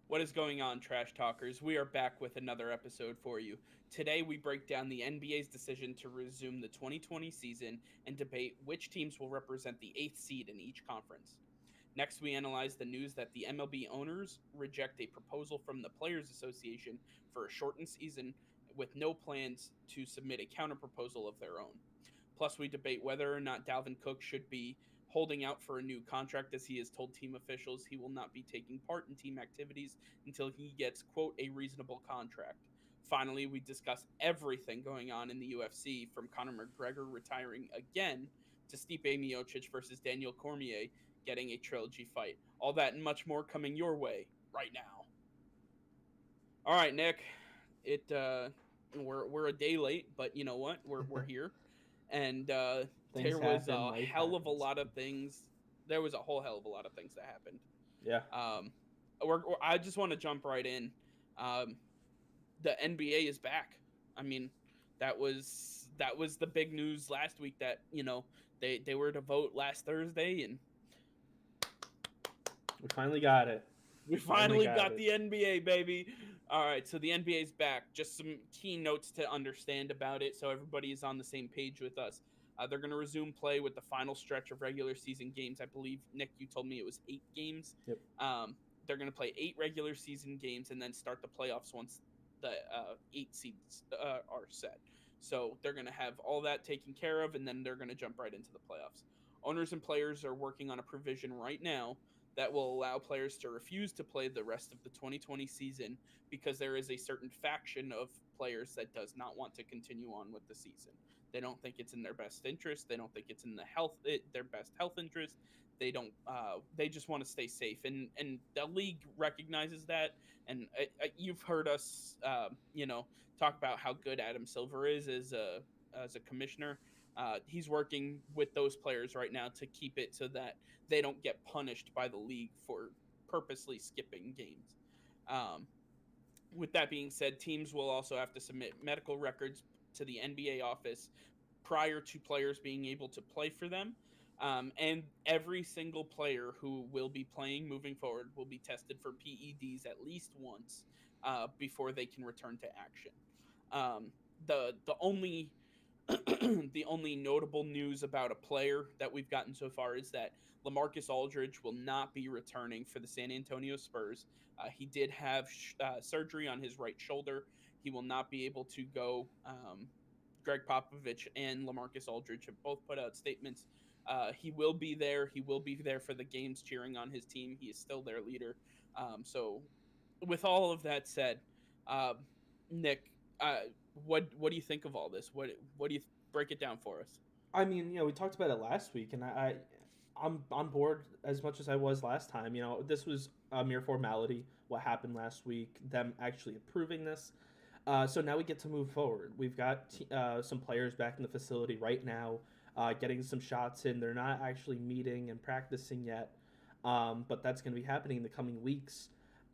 What is going on, Trash Talkers? We are back with another episode for you. Today, we break down the NBA's decision to resume the 2020 season and debate which teams will represent the eighth seed in each conference. Next, we analyze the news that the MLB owners reject a proposal from the Players Association for a shortened season with no plans to submit a counterproposal of their own. Plus, we debate whether or not Dalvin Cook should be holding out for a new contract, as he has told team officials he will not be taking part in team activities until he gets, quote, a reasonable contract. Finally, we discuss everything going on in the UFC, from Conor McGregor retiring again to Stipe Miocic versus Daniel Cormier getting a trilogy fight. All that and much more coming your way right now. All right, Nick. It we're a day late, but you know what? We're here, and Things there was happen, a life hell of a happens. lot of things. There was a whole hell of a lot of things that happened. Yeah. Um, I just want to jump right in. Um, the NBA is back. I mean, that was the big news last week. That they were to vote last Thursday, and We finally got it. we Finally finally got got it. the NBA, baby. All right, so the NBA is back. Just some key notes to understand about it so everybody is on the same page with us. They're going to resume play with the final stretch of regular season games. I believe, Nick, you told me it was 8 games. Yep. They're going to play 8 regular season games and then start the playoffs once the 8 seeds are set. So they're going to have all that taken care of, and then they're going to jump right into the playoffs. Owners and players are working on a provision right now that will allow players to refuse to play the rest of the 2020 season because there is a certain faction of players that does not want to continue on with the season. They don't think it's in their best interest. They don't think it's in their best health interest. They don't. They just want to stay safe, and the league recognizes that. And you've heard us, talk about how good Adam Silver is as a commissioner. He's working with those players right now to keep it so that they don't get punished by the league for purposely skipping games. Um, with that being said, teams will also have to submit medical records to the NBA office prior to players being able to play for them. And every single player who will be playing moving forward will be tested for PEDs at least once before they can return to action. The only the only notable news about a player that we've gotten so far is that Lamarcus Aldridge will not be returning for the San Antonio Spurs. He did have surgery on his right shoulder. He will not be able to go. Greg Popovich and Lamarcus Aldridge have both put out statements. He will be there. He will be there for the games, cheering on his team. He is still their leader. So, with all of that said, um, Nick, what do you think of all this? What do you break it down for us? I mean, we talked about it last week, and I'm on board as much as I was last time. This was a mere formality. What happened last week? Them actually approving this. So now we get to move forward. We've got some players back in the facility right now, getting some shots in. They're not actually meeting and practicing yet, but that's going to be happening in the coming weeks.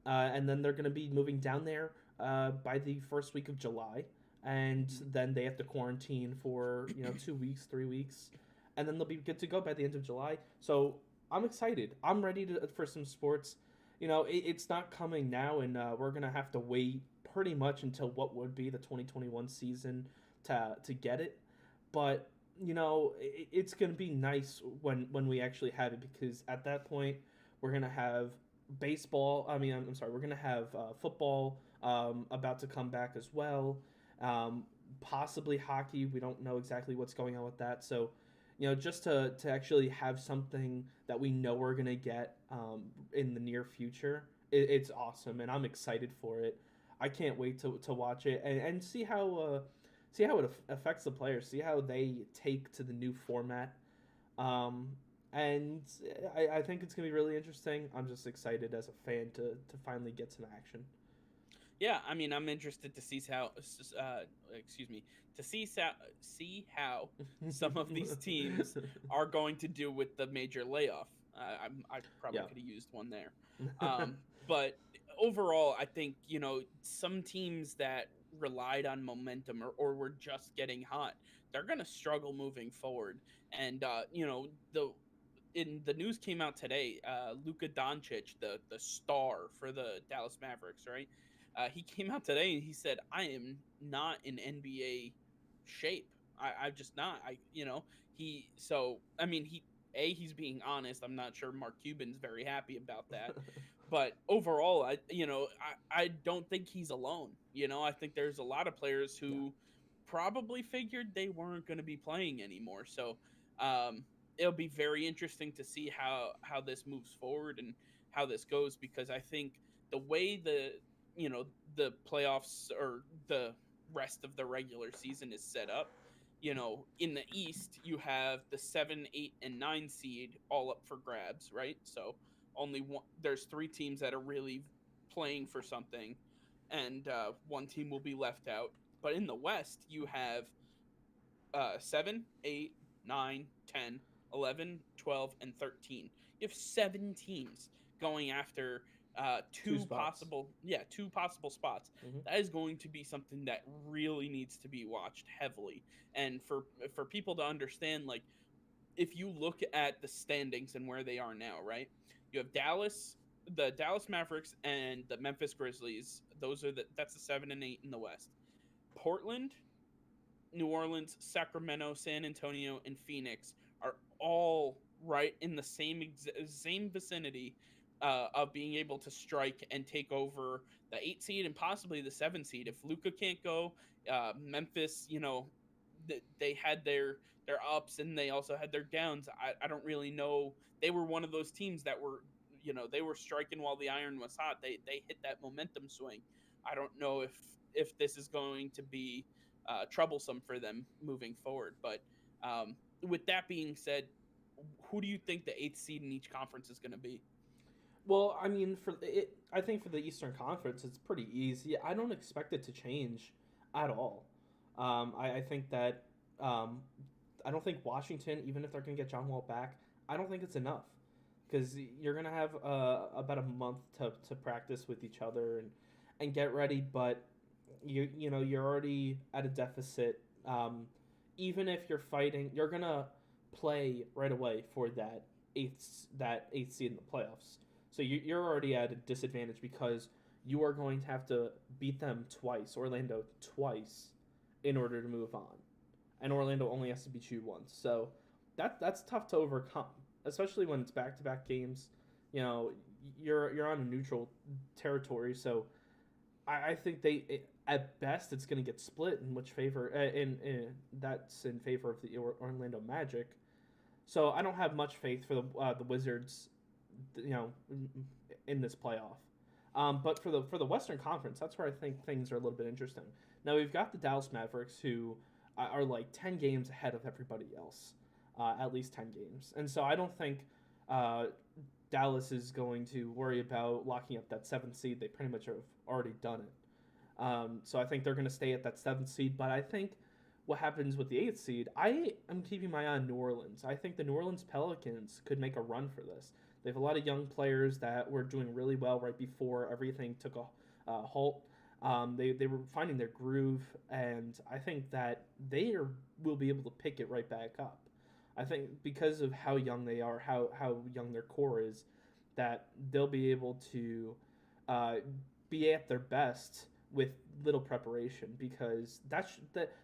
And then they're going to be moving down there by the first week of July, and then they have to quarantine for 2 weeks, 3 weeks, and then they'll be good to go by the end of July. So I'm excited. I'm ready for some sports. It's not coming now, and we're gonna have to wait pretty much until what would be the 2021 season to get it. But it's gonna be nice when we actually have it, because at that point we're gonna have baseball. I mean, I'm sorry, we're gonna have football about to come back as well. Possibly hockey. We don't know exactly what's going on with that. So, just to actually have something that we know we're gonna get in the near future, it's awesome, and I'm excited for it. I can't wait to watch it and see how it affects the players, see how they take to the new format. Um, and I think it's gonna be really interesting. I'm just excited as a fan to finally get some action. Yeah, I mean, I'm interested to see how, excuse me, to see how some of these teams are going to do with the major layoff. I probably Yeah. could have used one there, but overall, I think some teams that relied on momentum or were just getting hot, they're going to struggle moving forward, and in the news came out today. Luka Doncic, the star for the Dallas Mavericks, right? He came out today and he said, "I am not in NBA shape. I'm just not. He. So I mean, he's being honest. I'm not sure Mark Cuban's very happy about that, but overall, I don't think he's alone. I think there's a lot of players Yeah. who probably figured they weren't going to be playing anymore. So um, it'll be very interesting to see how this moves forward and how this goes, because I think the way you know the playoffs or the rest of the regular season is set up. In the East, you have the 7, 8, and 9 seed all up for grabs, right? So only one, there's three teams that are really playing for something, and one team will be left out. But in the West, you have 7, 8, 9, 10, 11, 12, and 13. You have seven teams going after Two spots. two possible spots. Hmm. That is going to be something that really needs to be watched heavily. And for people to understand, like, if you look at the standings and where they are now, right? You have the Dallas Mavericks and the Memphis Grizzlies. That's the 7 and 8 in the West. Portland, New Orleans, Sacramento, San Antonio, and Phoenix are all right in the same vicinity of being able to strike and take over the 8 seed and possibly the 7 seed. If Luca can't go, Memphis, they had their ups and they also had their downs. I don't really know. They were one of those teams that were, they were striking while the iron was hot. They hit that momentum swing. I don't know if this is going to be troublesome for them moving forward. But with that being said, who do you think the eighth seed in each conference is going to be? Well, I mean, I think for the Eastern Conference, it's pretty easy. I don't expect it to change at all. I think that um, I don't think Washington, even if they're going to get John Wall back, I don't think it's enough because you're going to have about a month to practice with each other and get ready. But you're already at a deficit. Even if you're fighting, you're gonna play right away for that eighth seed in the playoffs. So you're already at a disadvantage because you are going to have to beat them twice, Orlando twice, in order to move on, and Orlando only has to beat you once. So that's tough to overcome, especially when it's back to back games. You know, you're on a neutral territory, so I think at best it's going to get split in which favor in that's in favor of the Orlando Magic. So I don't have much faith for the Wizards, you know, in this playoff. But for the Western Conference, that's where I think things are a little bit interesting. Now we've got the Dallas Mavericks, who are like 10 games ahead of everybody else, at least 10 games, and so I don't think uh, Dallas is going to worry about locking up that seventh seed. They pretty much have already done it. So I think they're going to stay at that seventh seed. But I think what happens with the eighth seed, I am keeping my eye on New Orleans. I think the New Orleans Pelicans could make a run for this. They have a lot of young players that were doing really well right before everything took a halt. They were finding their groove, and I think that will be able to pick it right back up. I think because of how young they are, how young their core is, that they'll be able to uh, be at their best with little preparation because that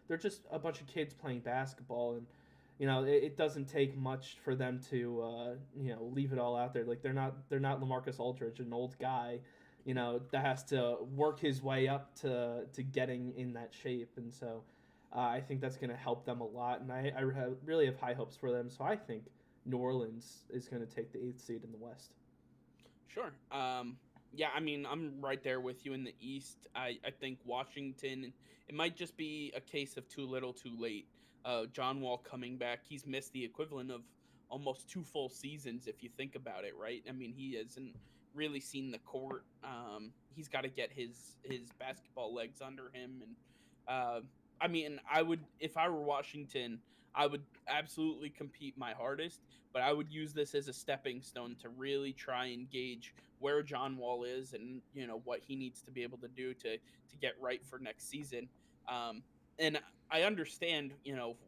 they're just a bunch of kids playing basketball, and it doesn't take much for them to leave it all out there. Like they're not Lamarcus Aldridge, an old guy, that has to work his way up to getting in that shape, and so I think that's going to help them a lot, and I really have high hopes for them. So I think New Orleans is going to take the eighth seed in the West. Sure. Yeah, I mean, I'm right there with you in the East. I think Washington, it might just be a case of too little, too late. John Wall coming back, he's missed the equivalent of almost two full seasons if you think about it, right? I mean, he hasn't really seen the court. He's got to get his basketball legs under him, and I mean, I would if I were Washington, I would absolutely compete my hardest, but I would use this as a stepping stone to really try and gauge where John Wall is and what he needs to be able to do to get right for next season. Um, and I understand,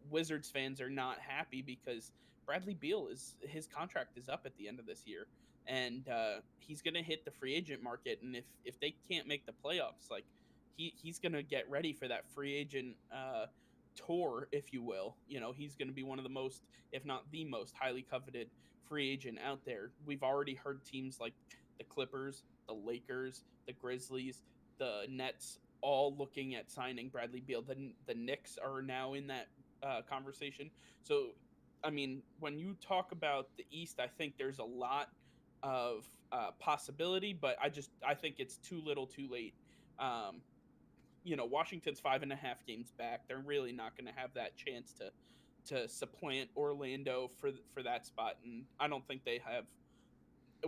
Wizards fans are not happy because Bradley Beal his contract is up at the end of this year, and he's gonna hit the free agent market. And if they can't make the playoffs, like he's gonna get ready for that free agent tour, if you will. He's gonna be one of the most, if not the most, highly coveted free agent out there. We've already heard teams like the Clippers, the Lakers, the Grizzlies, the Nets all looking at signing Bradley Beal. The Knicks are now in that conversation. So, I mean, when you talk about the East, I think there's a lot of possibility, but I think it's too little, too late. Washington's 5.5 games back. They're really not going to have that chance to supplant Orlando for that spot, and I don't think they have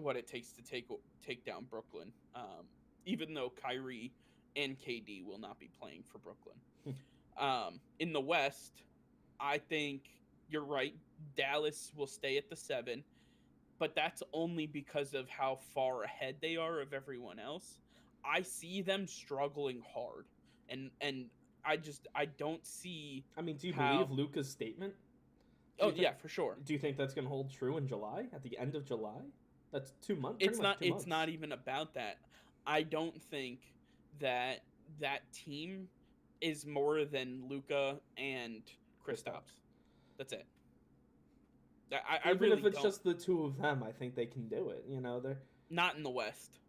what it takes to take down Brooklyn. Even though Kyrie and KD will not be playing for Brooklyn. In the West, I think you're right. Dallas will stay at the 7, but that's only because of how far ahead they are of everyone else. I see them struggling hard, and I don't see. I mean, do you how... believe Luka's statement? Yeah, for sure. Do you think that's going to hold true in July, at the end of July? That's 2 months. It's not even about that. I don't think that team is more than Luka and Kristaps. That's it. Even really if it's just the two of them, I think they can do it. They're not in the West.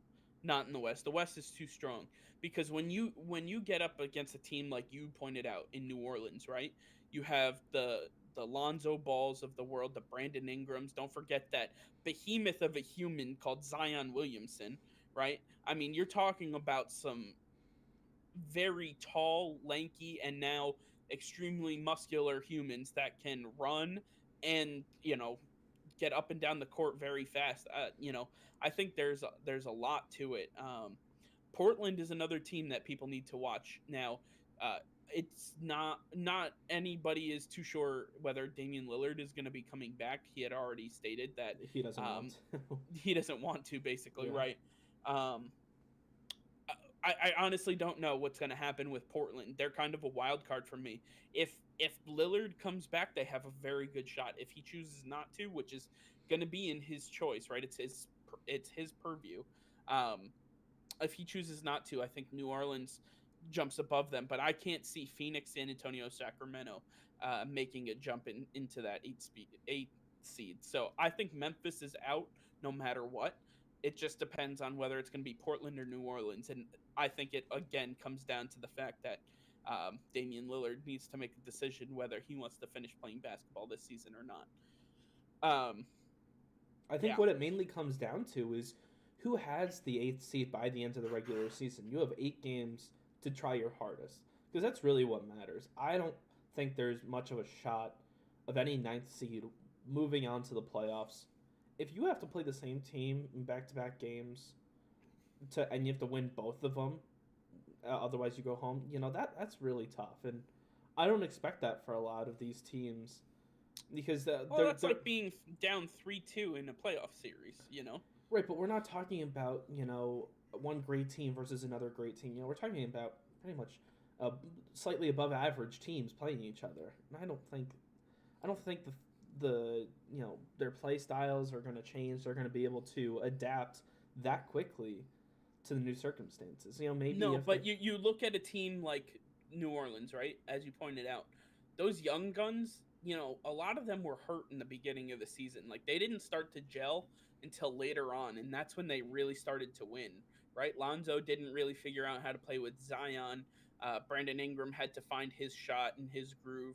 Not in the West. The West is too strong because when you get up against a team like you pointed out in New Orleans, right? You have the Lonzo Balls of the world, the Brandon Ingrams. Don't forget that behemoth of a human called Zion Williamson, right? I mean, you're talking about some very tall, lanky, and now extremely muscular humans that can run and get up and down the court very fast. I think there's a lot to it. Portland is another team that people need to watch now. It's not anybody is too sure whether Damian Lillard is going to be coming back. He had already stated that he doesn't want to. He doesn't want to, basically, yeah. right? I honestly don't know what's going to happen with Portland. They're kind of a wild card for me. If Lillard comes back, they have a very good shot. If he chooses not to, which is going to be in his choice, right? It's his purview. If he chooses not to, I think New Orleans jumps above them, but I can't see Phoenix, San Antonio, Sacramento making a jump into that 8 seed. So I think Memphis is out no matter what. It just depends on whether it's going to be Portland or New Orleans. And I think it, again, comes down to the fact that Damian Lillard needs to make a decision whether he wants to finish playing basketball this season or not. I think what it mainly comes down to is who has the 8th seed by the end of the regular season. You have 8 games to try your hardest, because that's really what matters. I don't think there's much of a shot of any 9th seed moving on to the playoffs. If you have to play the same team in back-to-back games, and you have to win both of them, otherwise you go home, that's really tough. And I don't expect that for a lot of these teams, because that's like being down 3-2 in a playoff series, Right, but we're not talking about one great team versus another great team. We're talking about pretty much slightly above average teams playing each other. And I don't think the their play styles are going to change. They're going to be able to adapt that quickly to the new circumstances. Maybe but you look at a team like New Orleans, right? As you pointed out, those young guns, a lot of them were hurt in the beginning of the season. Like, they didn't start to gel until later on, and that's when they really started to win, right? Lonzo didn't really figure out how to play with Zion. Brandon Ingram had to find his shot and his groove.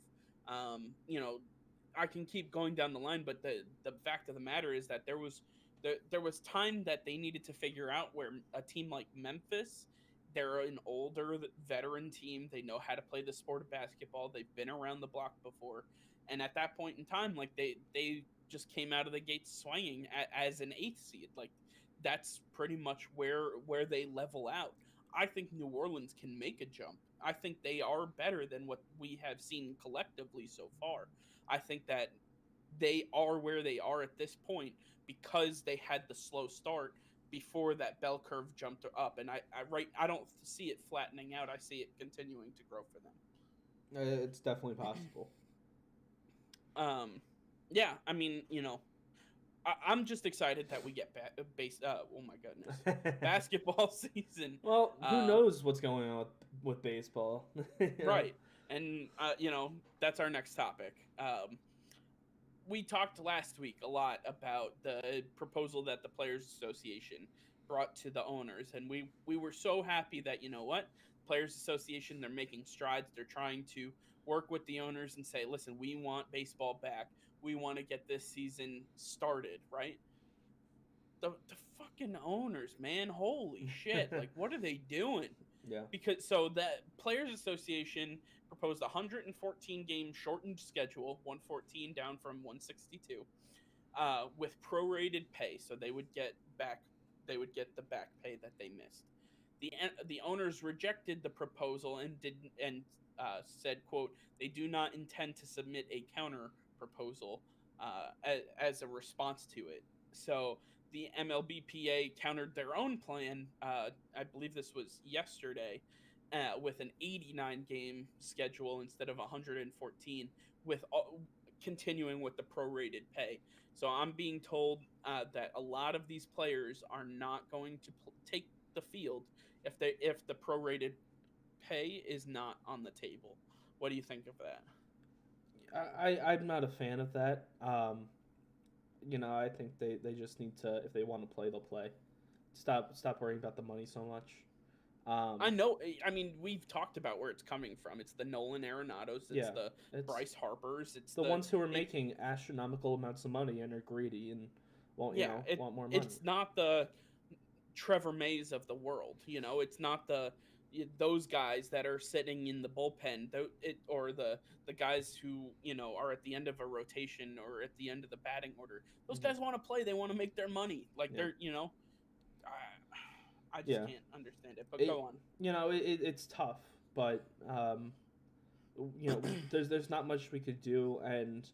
I can keep going down the line, but the fact of the matter is that there was time that they needed to figure out where a team like Memphis, they're an older veteran team. They know how to play the sport of basketball. They've been around the block before. And at that point in time, like, they just came out of the gates swinging as an 8th seed. Like, that's pretty much where they level out. I think New Orleans can make a jump. I think they are better than what we have seen collectively so far. I think that they are where they are at this point because they had the slow start before that bell curve jumped up. And I don't see it flattening out. I see it continuing to grow for them. It's definitely possible. Yeah, I mean, I'm just excited that we get oh my goodness, basketball season. Well, who Uh, knows what's going on with baseball? you know? right, and that's our next topic. We talked last week a lot about the proposal that the Players Association brought to the owners, and we were so happy that Players Association, they're making strides. They're trying to work with the owners and say, listen, we want baseball back. We want to get this season started, right? The fucking owners, man, holy shit! Like, what are they doing? Yeah. Because so that Players Association proposed a 114 game shortened schedule, 114 down from 162, with prorated pay, so they would get the back pay that they missed. The owners rejected the proposal and didn't and said, "quote They do not intend to submit a counter proposal as a response to it." So the MLBPA countered their own plan. I believe this was yesterday, with an 89 game schedule instead of 114, with continuing with the prorated pay. So I'm being told that a lot of these players are not going to take the field if the prorated pay is not on the table. What do you think of that? I'm not a fan of that. I think they just need to, if they want to play, they'll play. Stop worrying about the money so much. I know. I mean, we've talked about where it's coming from. It's the Nolan Arenados. It's Yeah, the it's Bryce Harpers. It's the ones who are making astronomical amounts of money and are greedy and yeah. want more money. It's not the Trevor Mays of the world. It's not those guys that are sitting in the bullpen, or the guys who are at the end of a rotation or at the end of the batting order. Those guys want to play. They want to make their money. Like Yeah. they're I just can't understand it. But go on. It's tough, but there's not much we could do, and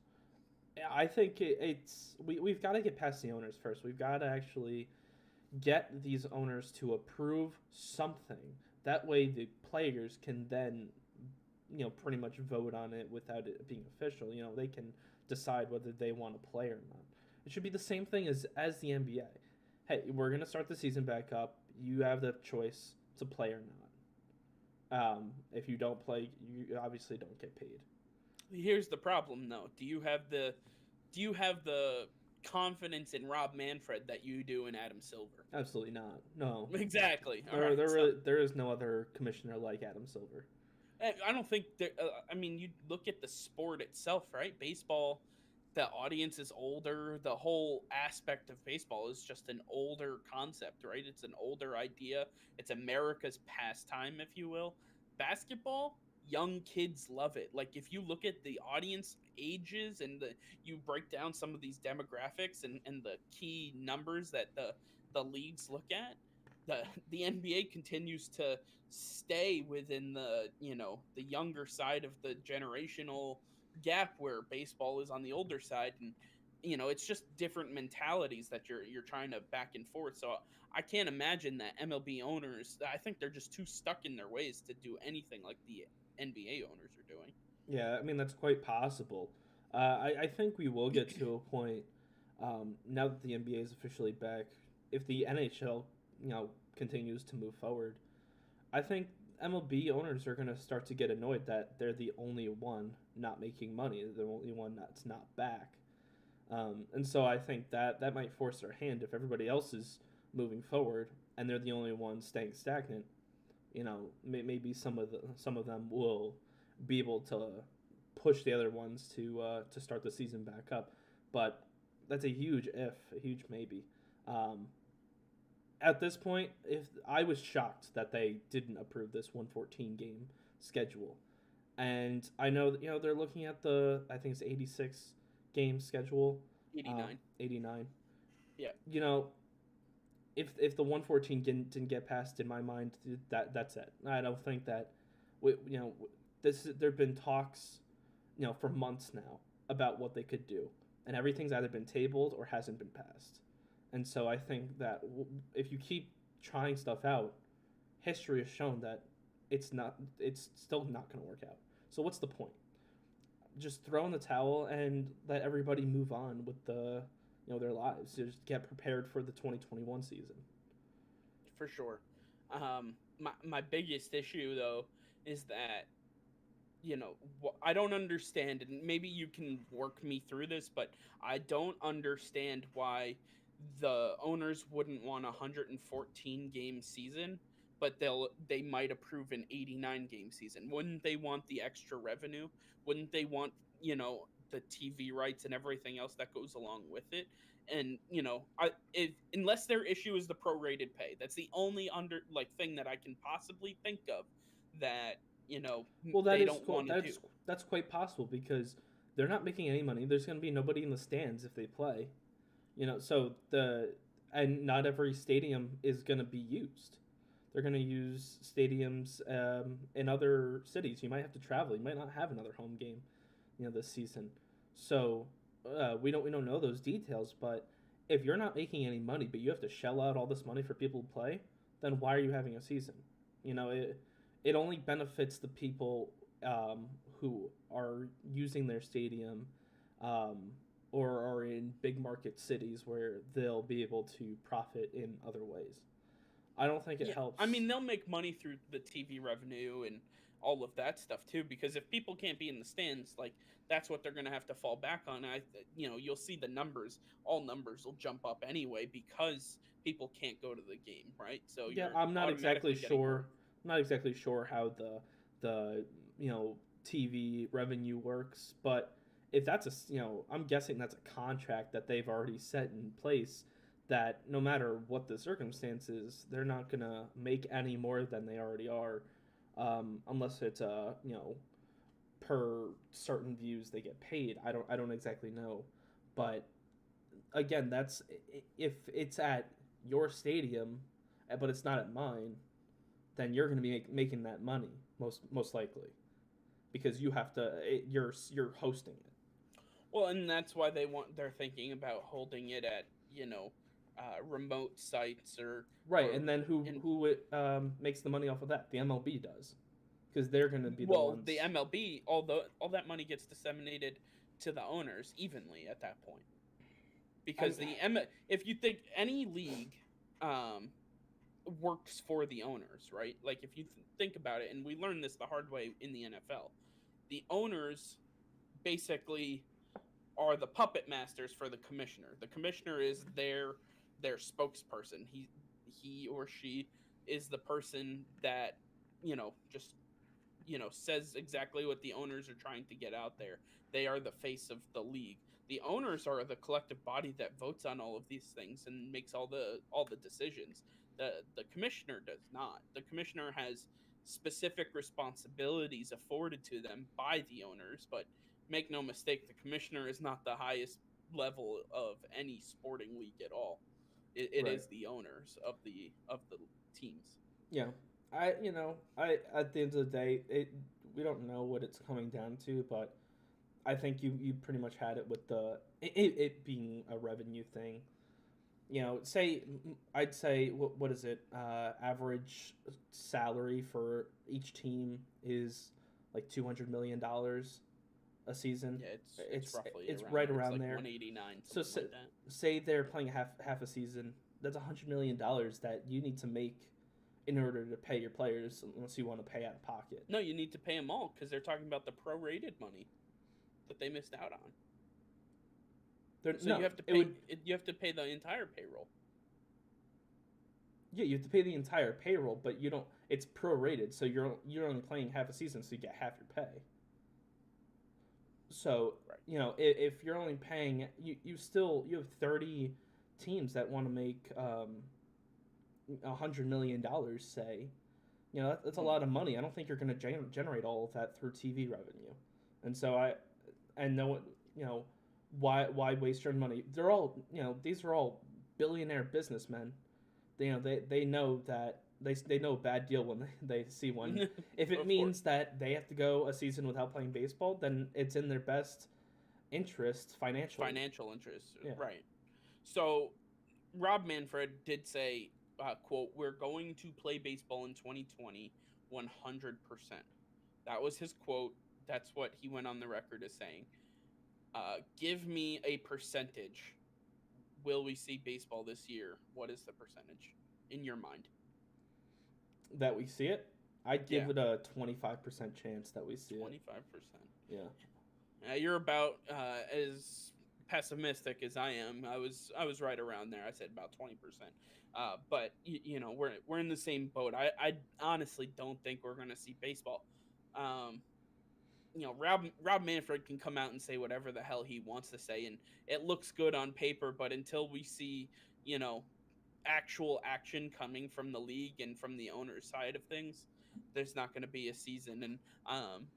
I think we've got to get past the owners first. We've got to actually get these owners to approve something. That way, the players can then, pretty much vote on it without it being official. They can decide whether they want to play or not. It should be the same thing as the NBA. Hey, we're gonna start the season back up. You have the choice to play or not. If you don't play, you obviously don't get paid. Here's the problem, though. Do you have the confidence in Rob Manfred that you do in Adam Silver? Absolutely not. No. Exactly. There is no other commissioner like Adam Silver. I don't think there. I mean, you look at the sport itself, right? Baseball, the audience is older. The whole aspect of baseball is just an older concept, right? It's an older idea. It's America's pastime, if you will. Basketball, young kids love it. Like, if you look at the audience ages and you break down some of these demographics and the key numbers that the leagues look at, the NBA continues to stay within the younger side of the generational gap, where baseball is on the older side. And it's just different mentalities that you're trying to back and forth. So I can't imagine that MLB owners, I think they're just too stuck in their ways to do anything like the NBA owners are doing. Yeah, I mean, that's quite possible. I think we will get to a point, now that the NBA is officially back, if the NHL continues to move forward, I think MLB owners are going to start to get annoyed that they're the only one not making money. They're the only one that's not back. And so I think that might force their hand if everybody else is moving forward and they're the only ones staying stagnant. Maybe some of them will be able to push the other ones to start the season back up. But that's a huge if, a huge maybe. At this point, if I was shocked that they didn't approve this 114 game schedule, and I know that they're looking at I think it's 86 game schedule. 89. 89. Yeah. If the 114 didn't get passed, in my mind, that's it. I don't think that there've been talks for months now about what they could do, and everything's either been tabled or hasn't been passed. And so I think that if you keep trying stuff out, history has shown that it's still not going to work out. So what's the point? just throw in the towel and let everybody move on with their lives. Just get prepared for the 2021 season. For sure. My biggest issue though is that I don't understand, and maybe you can work me through this, but I don't understand why the owners wouldn't want a 114 game season, but they might approve an 89 game season. Wouldn't they want the extra revenue? Wouldn't they want, the TV rights and everything else that goes along with it? And unless their issue is the prorated pay, that's the only thing that I can possibly think of that Well, they don't want to do. That's quite possible because they're not making any money. There's going to be nobody in the stands if they play. So and not every stadium is going to be used. They're going to use stadiums in other cities. You might have to travel. You might not have another home game, this season. So we don't know those details. But if you're not making any money, but you have to shell out all this money for people to play, then why are you having a season? It only benefits the people who are using their stadium or are in big market cities where they'll be able to profit in other ways. I don't think it helps. I mean, they'll make money through the TV revenue and all of that stuff too, because if people can't be in the stands, that's what they're going to have to fall back on. You'll see the numbers. All numbers will jump up anyway because people can't go to the game, right? So I'm not exactly sure. I'm not exactly sure how the TV revenue works, but if that's I'm guessing that's a contract that they've already set in place that no matter what the circumstances, they're not gonna make any more than they already are, unless it's per certain views they get paid. I don't exactly know, but again, that's if it's at your stadium, but it's not at mine, then you're going to be making that money most likely, because you have to you're hosting it. Well, and that's why they're thinking about holding it at remote sites or right. And then who makes the money off of that? The MLB does, because they're going to be the ones. The MLB, all that money gets disseminated to the owners evenly at that point, because if you think any league works for the owners, right? Like if you think about it, and we learned this the hard way in the NFL, the owners basically are the puppet masters for the commissioner. The commissioner is their spokesperson. He or she is the person that just says exactly what the owners are trying to get out there. They are the face of the league. The owners are the collective body that votes on all of these things and makes all the decisions. The commissioner does not. The commissioner has specific responsibilities afforded to them by the owners, but make no mistake, the commissioner is not the highest level of any sporting league at all. It right. is the owners of the teams. Yeah, I at the end of the day, we don't know what it's coming down to, but I think you pretty much had it with it being a revenue thing. I'd say what is it? Average salary for each team is like $200 million a season. Yeah, it's roughly it's right around like there. 189. So say they're playing half a season. That's $100 million that you need to make in order to pay your players, unless you want to pay out of pocket. No, you need to pay them all, because they're talking about the prorated money that they missed out on. You have to pay. You have to pay the entire payroll. Yeah, you have to pay the entire payroll, but you don't. It's prorated, so you're only playing half a season, so you get half your pay. So right. If you're only paying, you have 30 teams that want to make $100 million. Say, that's a lot of money. I don't think you're going to generate all of that through TV revenue, and so why waste your money? They're all these are all billionaire businessmen. They know that they know a bad deal when they see one. If it means that they have to go a season without playing baseball, then it's in their best interest financially. Financial interest, yeah. Right. So Rob Manfred did say, quote, "We're going to play baseball in 2020 100%." That was his quote. That's what he went on the record as saying. Give me a percentage. Will we see baseball this year? What is the percentage in your mind? That we see it? I'd give it a 25% chance that we see 25%. it. 25%. Yeah. You're about as pessimistic as I am. I was right around there. I said about 20%. But we're in the same boat. I honestly don't think we're going to see baseball. Rob Manfred can come out and say whatever the hell he wants to say, and it looks good on paper. But until we see, actual action coming from the league and from the owner's side of things, there's not going to be a season. And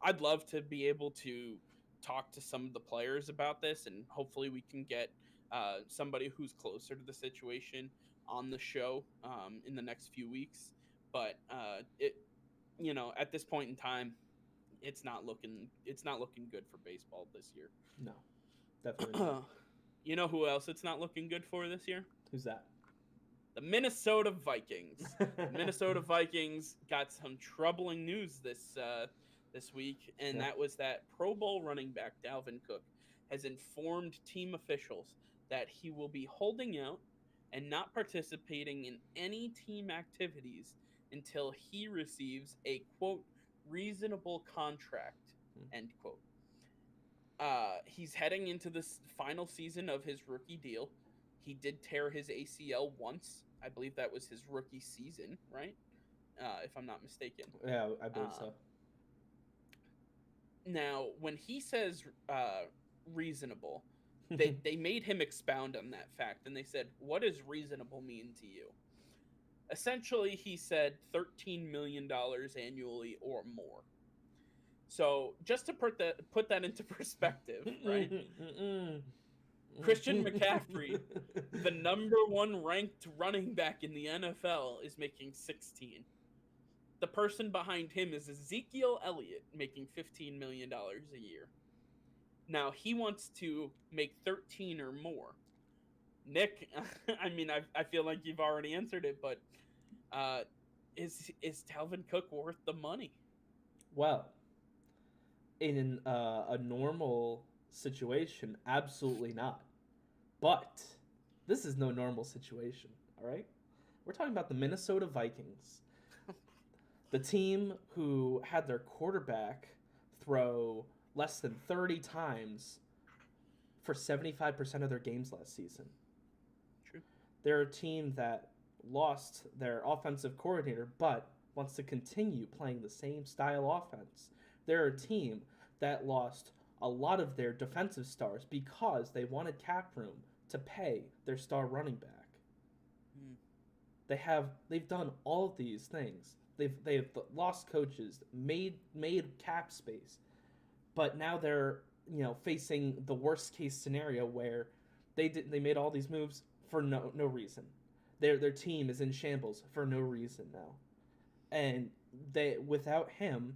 I'd love to be able to talk to some of the players about this, and hopefully we can get somebody who's closer to the situation on the show in the next few weeks. But at this point in time, it's not looking good for baseball this year. No, definitely not. You know who else it's not looking good for this year? Who's that? The Minnesota Vikings. The Minnesota Vikings got some troubling news this week, and that was that Pro Bowl running back Dalvin Cook has informed team officials that he will be holding out and not participating in any team activities until he receives a, quote, reasonable contract, end quote. He's heading into this final season of his rookie deal. He did tear his ACL once. I believe that was his rookie season, right? If I'm not mistaken. Yeah, I believe so. Now, when he says reasonable, they made him expound on that fact, and they said, what does reasonable mean to you? Essentially, he said $13 million annually or more. So just to put that into perspective, right? Christian McCaffrey, the number one ranked running back in the NFL, is making 16. The person behind him is Ezekiel Elliott, making $15 million a year. Now, he wants to make 13 or more. Nick, I mean, I feel like you've already answered it, but is Dalvin Cook worth the money? Well, in a normal situation, absolutely not. But this is no normal situation, all right? We're talking about the Minnesota Vikings, the team who had their quarterback throw less than 30 times for 75% of their games last season. True. They're a team that lost their offensive coordinator but wants to continue playing the same style offense. They're a team that lost a lot of their defensive stars because they wanted cap room to pay their star running back. They've done all of these things. They've lost coaches, made cap space, but now they're facing the worst case scenario where they made all these moves for no reason. Their team is in shambles for no reason now, and without him,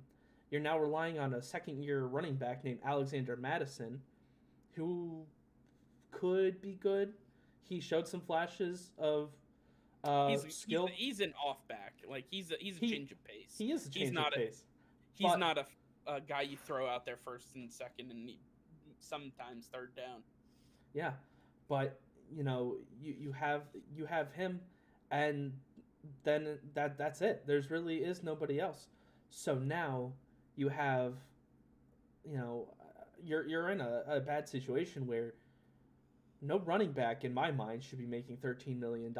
you're now relying on a second-year running back named Alexander Madison, who could be good. He showed some flashes of skill. He's an off-back. Like, he's a change of pace. He is a change of pace. He's not a guy you throw out there first and second and sometimes third down. Yeah, but you have him, and then that's it. There's really is nobody else. So now you have, you're in a bad situation where no running back in my mind should be making $13 million.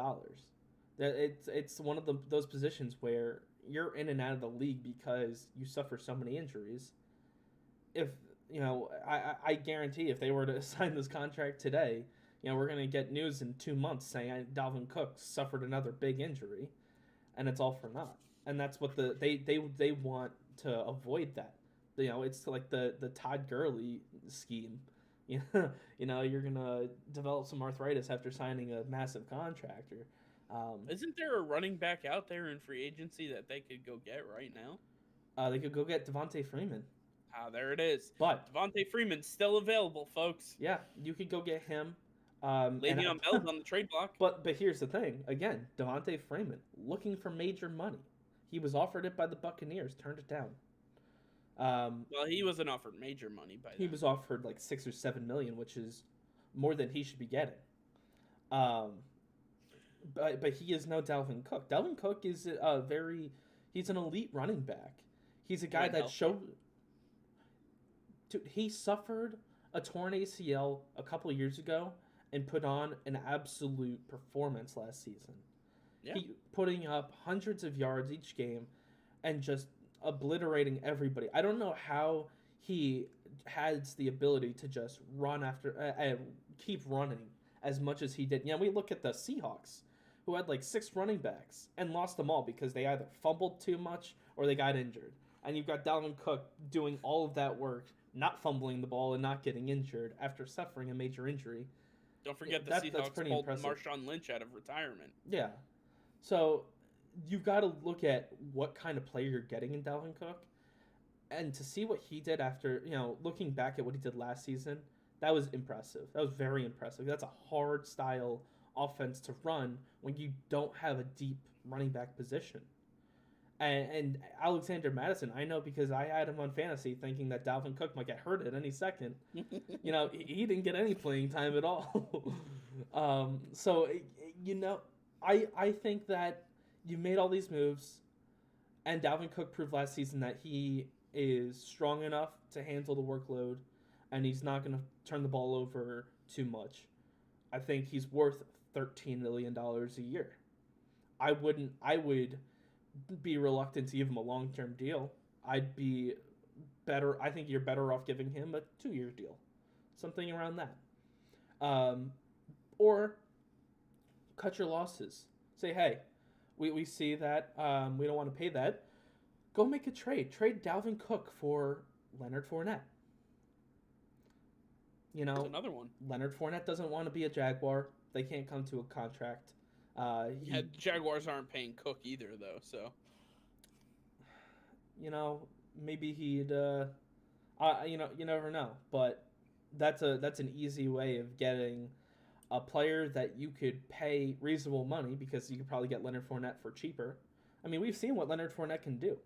It's one of those positions where you're in and out of the league because you suffer so many injuries. If I guarantee if they were to sign this contract today, we're gonna get news in 2 months saying Dalvin Cook suffered another big injury, and it's all for naught. And that's what they want to avoid that. It's like the Todd Gurley scheme. You're gonna develop some arthritis after signing a massive contract. Isn't there a running back out there in free agency that they could go get right now? They could go get Devontae Freeman. There it is. But Devontae Freeman's still available, folks. Yeah, you could go get him. Le'Veon Bell's on the trade block. But here's the thing. Again, Devontae Freeman looking for major money. He was offered it by the Buccaneers, turned it down. Well, he wasn't offered major money by He then. was offered like 6 or 7 million, which is more than he should be getting. Um, but he is no Dalvin Cook. Dalvin Cook is a very he's an elite running back. He's a guy When that healthy. showed. Dude, he suffered a torn ACL a couple years ago and put on an absolute performance last season. Yeah. He putting up hundreds of yards each game and just obliterating everybody. I don't know how he has the ability to just run after and keep running as much as he did. Yeah, we look at the Seahawks, who had like 6 running backs and lost them all because they either fumbled too much or they got injured. And you've got Dalvin Cook doing all of that work, not fumbling the ball and not getting injured after suffering a major injury. Don't forget the That's Seahawks pretty pulled impressive. Marshawn Lynch out of retirement. Yeah. So you've got to look at what kind of player you're getting in Dalvin Cook, and to see what he did after, looking back at what he did last season, that was impressive. That was very impressive. That's a hard style offense to run when you don't have a deep running back position. And Alexander Madison, I know because I had him on fantasy thinking that Dalvin Cook might get hurt at any second. He didn't get any playing time at all. So, I think that you made all these moves, and Dalvin Cook proved last season that he is strong enough to handle the workload, and he's not going to turn the ball over too much. I think he's worth $13 million a year. I would be reluctant to give him a long-term deal. I'd be better. I think you're better off giving him a 2-year deal, something around that, or cut your losses. Say, hey, we see that we don't want to pay that. Go make a trade. Trade Dalvin Cook for Leonard Fournette. That's another one. Leonard Fournette doesn't want to be a Jaguar. They can't come to a contract. Jaguars aren't paying Cook either, though. So, maybe he'd. You never know. But that's an easy way of getting a player that you could pay reasonable money, because you could probably get Leonard Fournette for cheaper. I mean, we've seen what Leonard Fournette can do.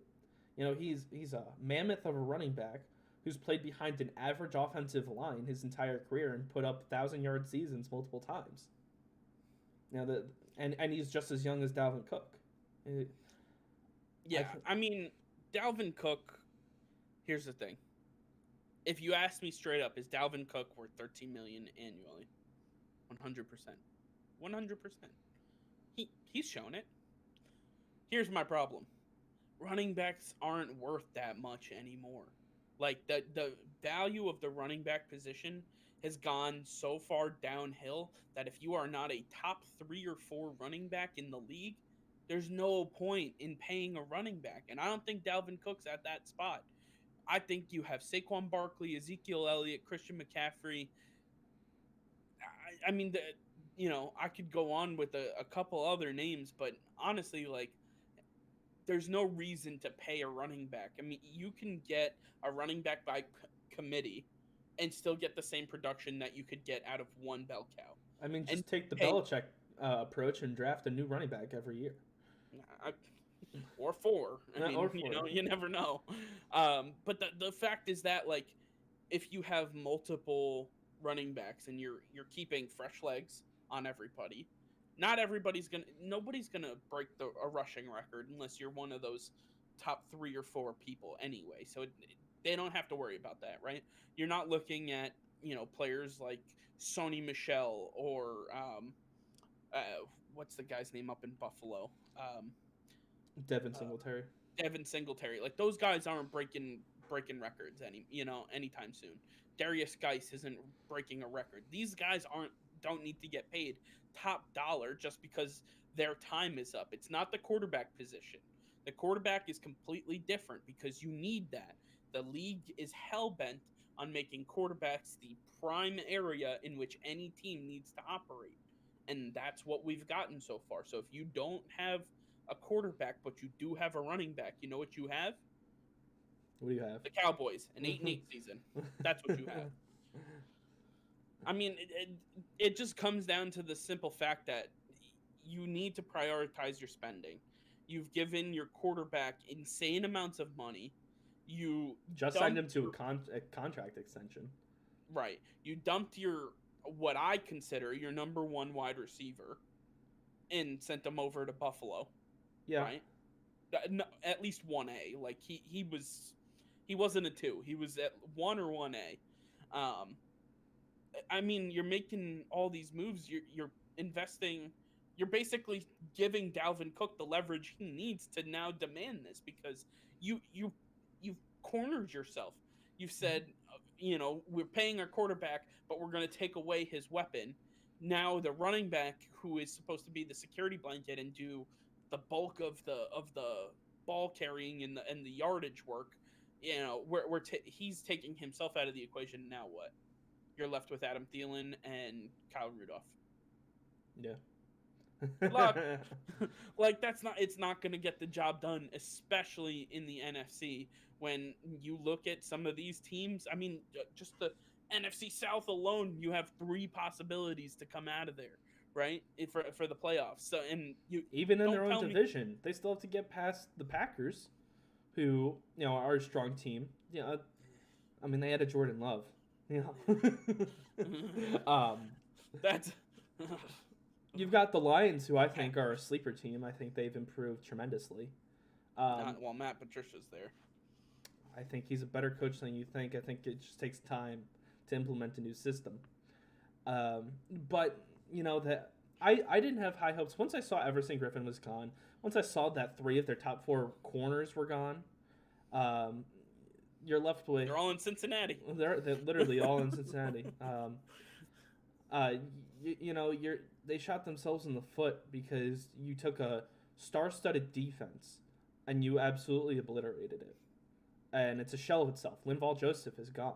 He's a mammoth of a running back who's played behind an average offensive line his entire career and put up 1,000-yard seasons multiple times. And he's just as young as Dalvin Cook. I mean, Dalvin Cook. Here's the thing. If you ask me straight up, is Dalvin Cook worth $13 million annually? 100%. 100%. He's shown it. Here's my problem. Running backs aren't worth that much anymore. Like, the value of the running back position has gone so far downhill that if you are not a top 3 or 4 running back in the league, there's no point in paying a running back. And I don't think Dalvin Cook's at that spot. I think you have Saquon Barkley, Ezekiel Elliott, Christian McCaffrey. I mean, I could go on with a couple other names, but honestly, like, there's no reason to pay a running back. I mean, you can get a running back by committee and still get the same production that you could get out of one bell cow. I mean, just take the Belichick approach and draft a new running back every year. Or 4. I mean, or 4. You never know. But the fact is that, like, if you have multiple running backs and you're keeping fresh legs on everybody, nobody's gonna break a rushing record unless you're one of those top 3 or 4 people anyway. So they don't have to worry about that, right? You're not looking at players like Sony Michel or what's the guy's name up in Buffalo? Devin Singletary. Devin Singletary. Like, those guys aren't breaking records anytime soon. Darius Geis isn't breaking a record. These guys don't need to get paid top dollar just because their time is up. It's not the quarterback position. The quarterback is completely different because you need that. The league is hell-bent on making quarterbacks the prime area in which any team needs to operate. And that's what we've gotten so far. So if you don't have a quarterback, but you do have a running back, you know what you have? What do you have? The Cowboys, an 8-8 season. That's what you have. I mean, it just comes down to the simple fact that you need to prioritize your spending. You've given your quarterback insane amounts of money. You just signed him to a contract extension. Right. You dumped what I consider your number one wide receiver and sent him over to Buffalo. Yeah. Right? No, at least 1A. Like he wasn't a 2. He was at 1 or 1A. I mean, you're making all these moves. You're investing. You're basically giving Dalvin Cook the leverage he needs to now demand this, because you've cornered yourself. You've said, we're paying our quarterback, but we're going to take away his weapon. Now the running back, who is supposed to be the security blanket and do the bulk of the ball carrying and the yardage work, he's taking himself out of the equation. Now what? You're left with Adam Thielen and Kyle Rudolph. Yeah. Luck. Like, it's not going to get the job done, especially in the NFC. When you look at some of these teams, I mean, just the NFC South alone, you have 3 possibilities to come out of there, right? For the playoffs. So, and you even in their own division, they still have to get past the Packers, who, are a strong team. I mean, they had a Jordan Love. That's You've got the Lions, who I think are a sleeper team. I think they've improved tremendously. Well, Matt Patricia's there. I think he's a better coach than you think. I think it just takes time to implement a new system. But that I didn't have high hopes once I saw Everson Griffin was gone. Once I saw that 3 of their top 4 corners were gone. You're left with. They're all in Cincinnati. They're literally all in Cincinnati. They shot themselves in the foot because you took a star-studded defense and you absolutely obliterated it, and it's a shell of itself. Linval Joseph is gone.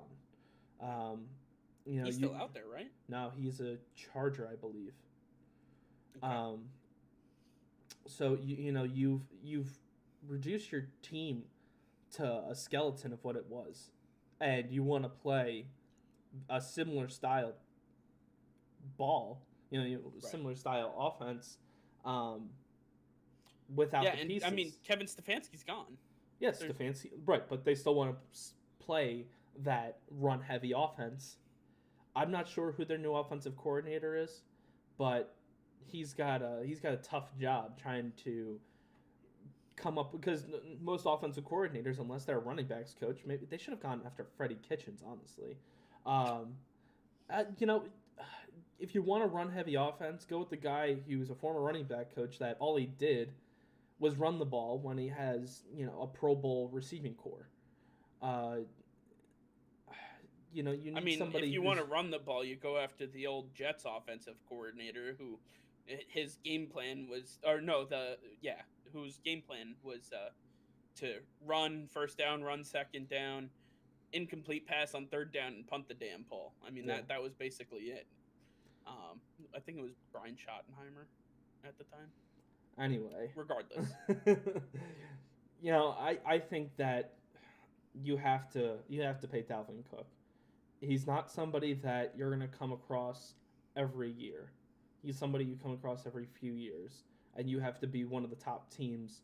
He's still out there, right? No, he's a Charger, I believe. Okay. So you've reduced your team to a skeleton of what it was, and you want to play a similar style ball, similar style offense, without the pieces. I mean, Kevin Stefanski's gone. Yes, Stefanski, right, but they still want to play that run-heavy offense. I'm not sure who their new offensive coordinator is, but he's got a tough job trying to come up, because most offensive coordinators, unless they're a running backs coach, maybe they should have gone after Freddie Kitchens, honestly. If you want to run heavy offense, go with the guy who was a former running back coach that all he did was run the ball when he has, a Pro Bowl receiving core. You need somebody. If you want to run the ball, you go after the old Jets offensive coordinator, whose game plan was to run first down, run second down, incomplete pass on third down, and punt the damn ball. I mean, that was basically it. I think it was Brian Schottenheimer at the time. Anyway. Regardless. I think that you have to pay Dalvin Cook. He's not somebody that you're going to come across every year. He's somebody you come across every few years, and you have to be one of the top teams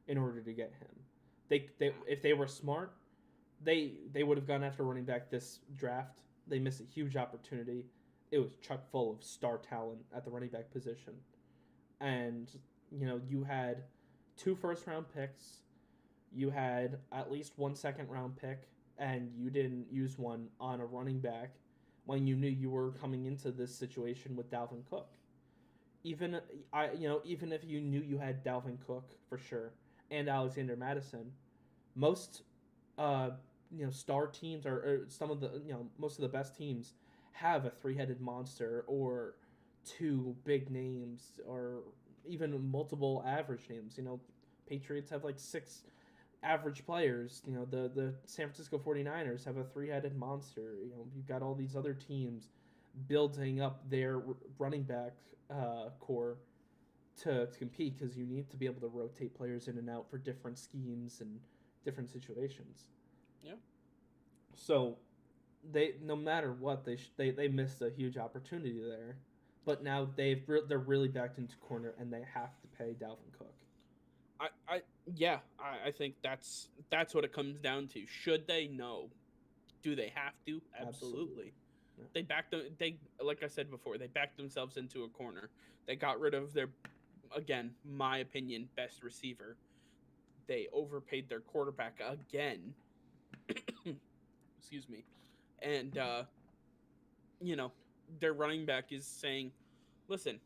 in order to get him. If they were smart, they would have gone after running back this draft. They missed a huge opportunity. It was chock full of star talent at the running back position. And, you had 2 first-round picks. You had at least 1 second-round pick, and you didn't use one on a running back when you knew you were coming into this situation with Dalvin Cook. Even if you knew you had Dalvin Cook for sure and Alexander Mattison, most star teams or some of the most of the best teams have a 3-headed monster or 2 big names or even multiple average names. Patriots have like 6 average players. The San Francisco 49ers have a 3-headed monster. You've got all these other teams building up their running back core to compete, because you need to be able to rotate players in and out for different schemes and different situations. Yeah. So they, no matter what, they missed a huge opportunity there, but now they're really backed into corner and they have to pay Dalvin Cook. I think that's what it comes down to. Should they? No. Do they have to? Absolutely. Absolutely. Yeah. They like I said before, they backed themselves into a corner. They got rid of their, again, my opinion, best receiver. They overpaid their quarterback again. Excuse me. And you know, their running back is saying, "Listen,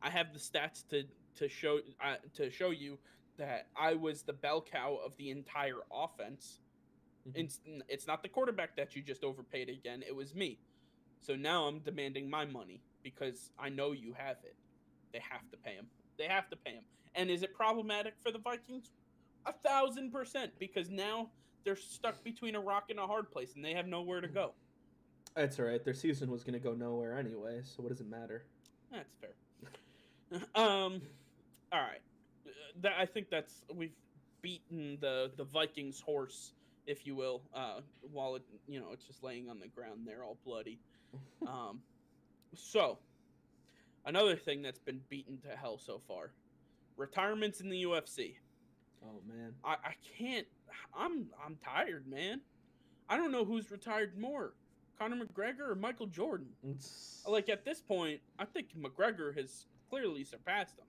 I have the stats to show you that I was the bell cow of the entire offense. Mm-hmm. It's not the quarterback that you just overpaid again. It was me. So now I'm demanding my money because I know you have it. They have to pay him. They have to pay him. And is it problematic for the Vikings? 1,000%, because now they're stuck between a rock and a hard place and they have nowhere to go. That's all right. Their season was going to go nowhere anyway, so what does it matter? That's fair. All right. I think we've beaten the Vikings horse, if you will. While it's just laying on the ground there, all bloody. So another thing that's been beaten to hell so far: retirements in the UFC. Oh man, I can't. I'm tired, man. I don't know who's retired more, Conor McGregor or Michael Jordan. Like at this point, I think McGregor has clearly surpassed him.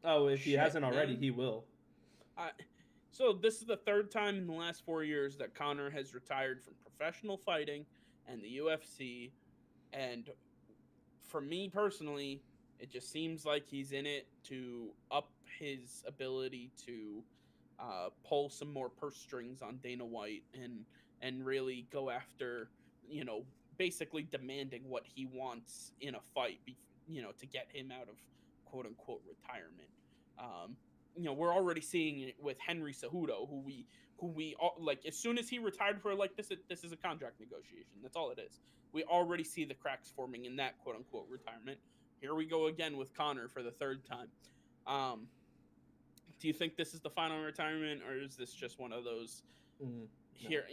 Oh, if he hasn't already, he will. So this is the third time in the last 4 years that Conor has retired from professional fighting and the UFC. And for me personally, it just seems like he's in it to up his ability to pull some more purse strings on Dana White and really go after, basically demanding what he wants in a fight, to get him out of quote unquote retirement. We're already seeing it with Henry Cejudo, who we like as soon as he retired, for like this is a contract negotiation. That's all it is. We already see the cracks forming in that quote unquote retirement. Here we go again with Conor for the third time. Do you think this is the final retirement, or is this just one of those? No. Here,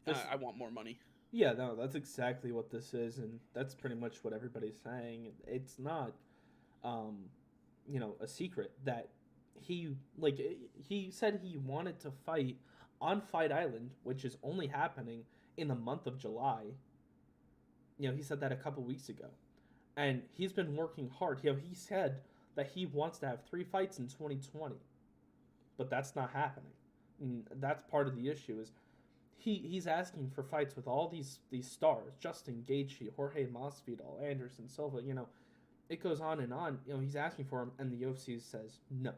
I want more money. Yeah, no, that's exactly what this is, and that's pretty much what everybody's saying. It's not, a secret that he said he wanted to fight on Fight Island, which is only happening in the month of July. He said that a couple weeks ago, and he's been working hard. He said that he wants to have 3 fights in 2020, but that's not happening. And that's part of the issue is he's asking for fights with all these stars: Justin Gaethje, Jorge Masvidal, Anderson Silva. It goes on and on. He's asking for him, and the UFC says no.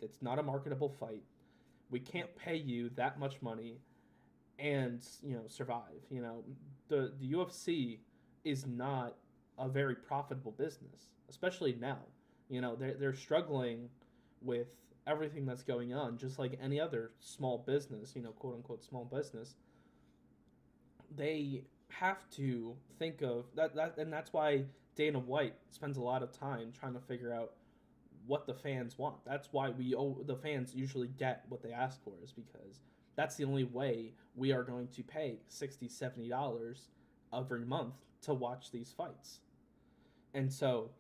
It's not a marketable fight. We can't pay you that much money and survive. The UFC is not a very profitable business, especially now. They're struggling with everything that's going on, just like any other small business, quote unquote small business. They have to think of that, and that's why Dana White spends a lot of time trying to figure out what the fans want. That's why the fans usually get what they ask for, is because that's the only way we are going to pay $60-$70 every month to watch these fights. And so,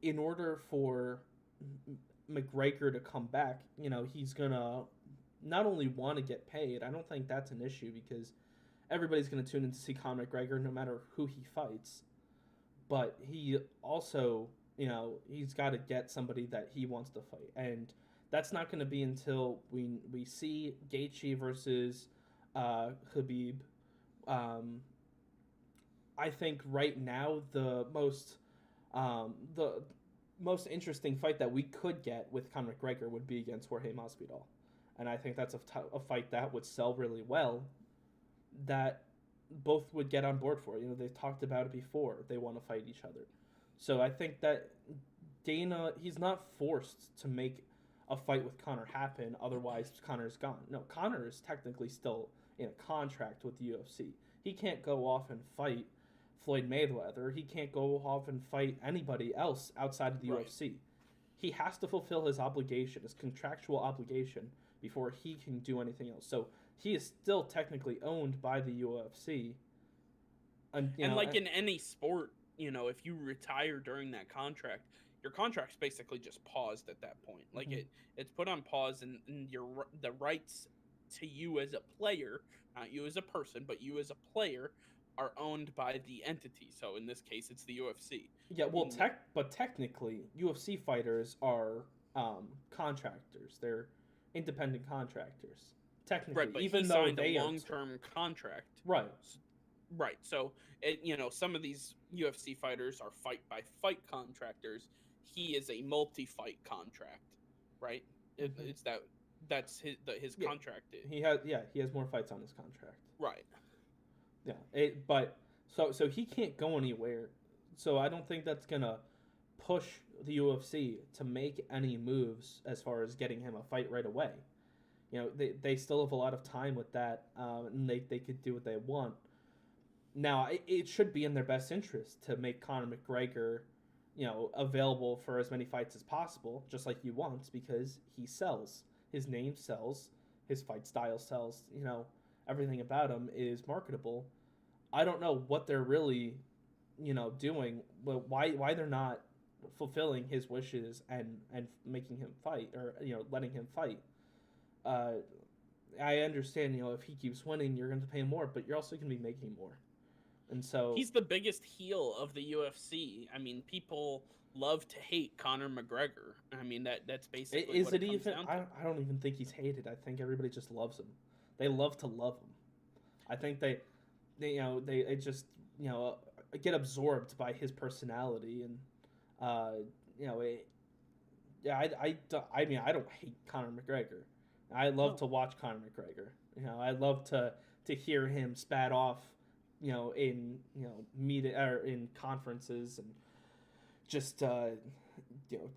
in order for McGregor to come back, he's gonna not only want to get paid. I don't think that's an issue, because everybody's gonna tune in to see Conor McGregor no matter who he fights. But he also, he's got to get somebody that he wants to fight, and that's not going to be until we see Gaethje versus Khabib. I think right now the most interesting fight that we could get with Conor McGregor would be against Jorge Masvidal, and I think that's a fight that would sell really well, that both would get on board for. They've talked about it before. They want to fight each other. So I think that Dana, he's not forced to make a fight with Conor happen, otherwise Conor's gone. No, Conor is technically still in a contract with the UFC. He can't go off and fight Floyd Mayweather. He can't go off and fight anybody else outside of the UFC. He has to fulfill his obligation, his contractual obligation, before he can do anything else. So he is still technically owned by the UFC. In any sport, if you retire during that contract, your contract's basically just paused at that point. Like it's put on pause, and the rights to you as a player, not you as a person, but you as a player, are owned by the entity. So in this case, it's the UFC. Yeah, well, but technically, UFC fighters are contractors. They're independent contractors. Technically, Right, but even he though signed they a long-term contract. Right. Right. So, some of these UFC fighters are fight-by-fight contractors. He is a multi-fight contract, right? It's that's his contract. He has more fights on his contract. Right. Yeah. But so he can't go anywhere. So I don't think that's gonna push the UFC to make any moves as far as getting him a fight right away. They still have a lot of time with that, and they could do what they want. Now, it should be in their best interest to make Conor McGregor, available for as many fights as possible, just like he wants, because he sells. His name sells. His fight style sells. Everything about him is marketable. I don't know what they're really, doing. Why they're not fulfilling his wishes and making him fight, or letting him fight. I understand, if he keeps winning, you're going to pay him more, but you're also going to be making more. And so he's the biggest heel of the UFC. I mean, people love to hate Conor McGregor. I mean, that's basically is what it comes even? down to. I don't even think he's hated. I think everybody just loves him. They love to love him. I think they just get absorbed by his personality, and I don't hate Conor McGregor. I love to watch Conor McGregor. I love to hear him spat off, in media or in conferences, and just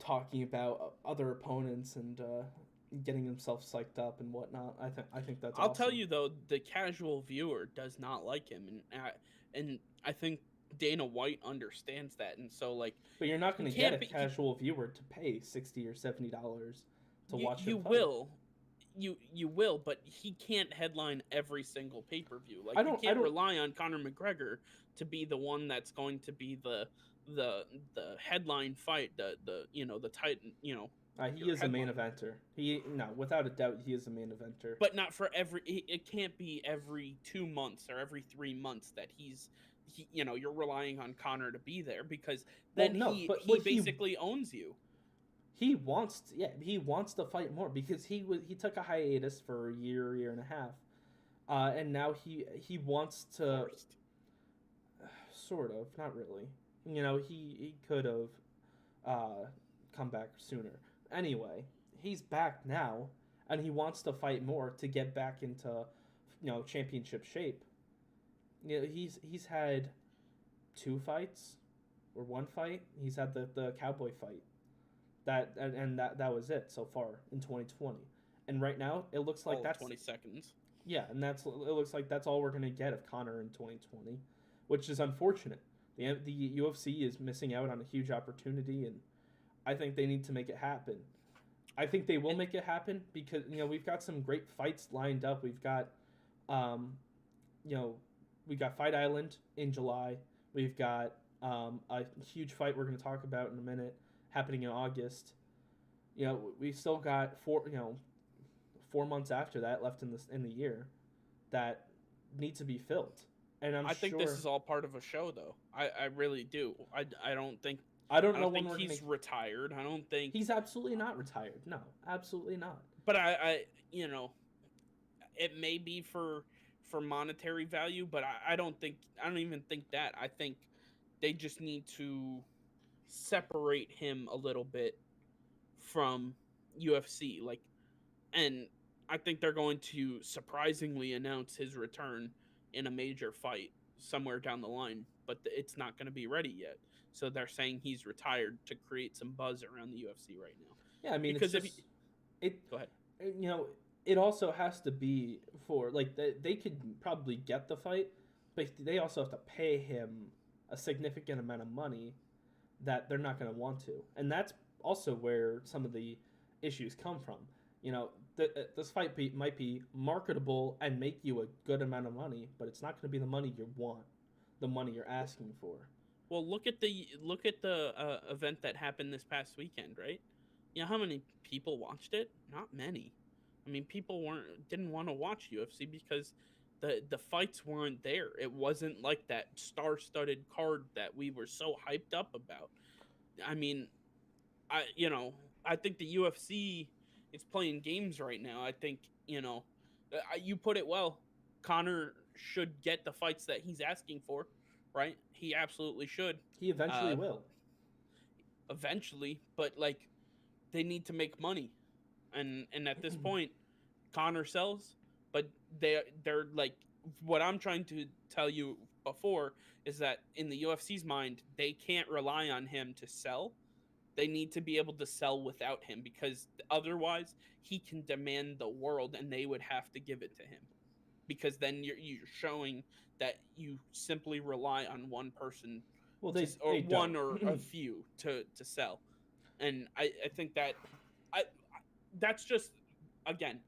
talking about other opponents and getting himself psyched up and whatnot. I think that's. I'll awesome. tell you though, the casual viewer does not like him, and I think Dana White understands that, and so But you're not going to get a casual viewer to pay $60 or $70 to watch him fight. You will, but he can't headline every single pay-per-view. You can't rely on Conor McGregor to be the one that's going to be the headline fight, the Titan, he is a main eventer. Without a doubt, he is a main eventer. But not for it can't be every 2 months or every 3 months that you're relying on Conor to be there, because then he basically owns you. He wants to fight more, because he took a hiatus for a year and a half, and now he wants to sort of, not really. He could have come back sooner. Anyway, he's back now, and he wants to fight more to get back into championship shape. He's had 2 fights or 1 fight. He's had the Cowboy fight. That was it so far in 2020, and right now it looks like that's 20 seconds. Yeah, and it looks like that's all we're gonna get of Conor in 2020, which is unfortunate. The UFC is missing out on a huge opportunity, and I think they need to make it happen. I think they will make it happen, because we've got some great fights lined up. We've got we got Fight Island in July. We've got a huge fight we're going to talk about in a minute happening in August. We still got 4 months after that left in the year that need to be filled. And I think this is all part of a show, though. I really do. I don't think. I don't know when he's retired. I don't think he's absolutely not retired. No, absolutely not. But it may be for monetary value, but I don't even think that. I think they just need to separate him a little bit from UFC, and I think they're going to surprisingly announce his return in a major fight somewhere down the line, but it's not going to be ready yet. So they're saying he's retired to create some buzz around the UFC right now. Yeah, I mean, because go ahead. It also has to be for they could probably get the fight, but they also have to pay him a significant amount of money that they're not going to want to, and that's also where some of the issues come from. This fight might be marketable and make you a good amount of money, but it's not going to be the money you want, the money you're asking for. Well, look at the event that happened this past weekend, right? You know how many people watched it? Not many. I mean, people didn't want to watch UFC because the fights weren't there. It wasn't like that star-studded card that we were so hyped up about. I mean, I you know I think the UFC is playing games right now. I think you put it well. Connor should get the fights that he's asking for, right? He absolutely should. He eventually Uh, will. Eventually, but like they need to make money, and at this point, Connor sells, but they're like what I'm trying to tell you before is that in the UFC's mind, they can't rely on him to sell. They need to be able to sell without him because otherwise he can demand the world and they would have to give it to him. Because then you're showing that you simply rely on one person Well, or they one don't. or a few to sell. And I think that I that's just again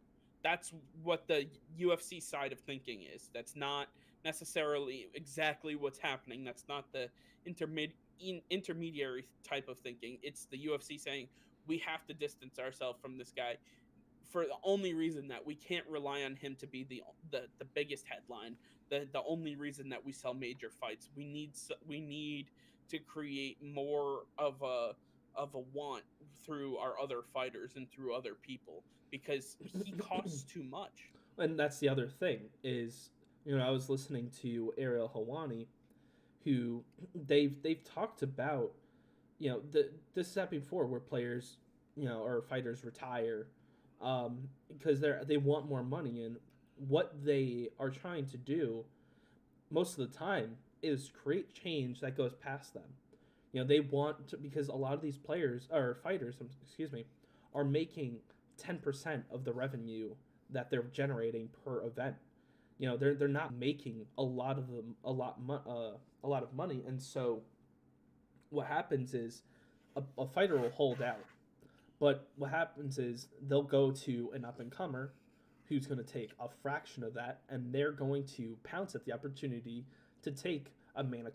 that's what the UFC side of thinking is. That's not necessarily exactly what's happening. That's not the intermediary type of thinking. It's the UFC saying we have to distance ourselves from this guy for the only reason that we can't rely on him to be the biggest headline. The only reason that we sell major fights. We need to create more of a want through our other fighters and through other people because he costs too much. And that's the other thing is, I was listening to Ariel Helwani, who they've talked about, this has happened before where players, or fighters retire, because they want more money, and what they are trying to do most of the time is create change that goes past them. They want to, because a lot of these players or fighters, excuse me, are making 10% of the revenue that they're generating per event. They're not making a lot of money, and so what happens is a fighter will hold out, but what happens is they'll go to an up and comer who's going to take a fraction of that, and they're going to pounce at the opportunity to take a main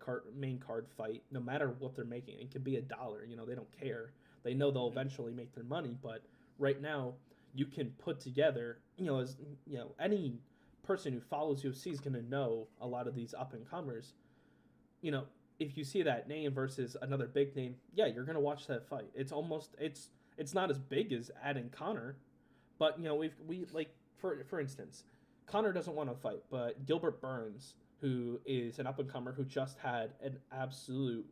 card fight, no matter what they're making. It could be $1. They don't care. They know they'll eventually make their money, but right now you can put together, any person who follows UFC is going to know a lot of these up and comers. If you see that name versus another big name, yeah, you're going to watch that fight. It's not as big as adding Conor, but we like for instance, Conor doesn't want to fight, but Gilbert Burns, who is an up and comer who just had an absolute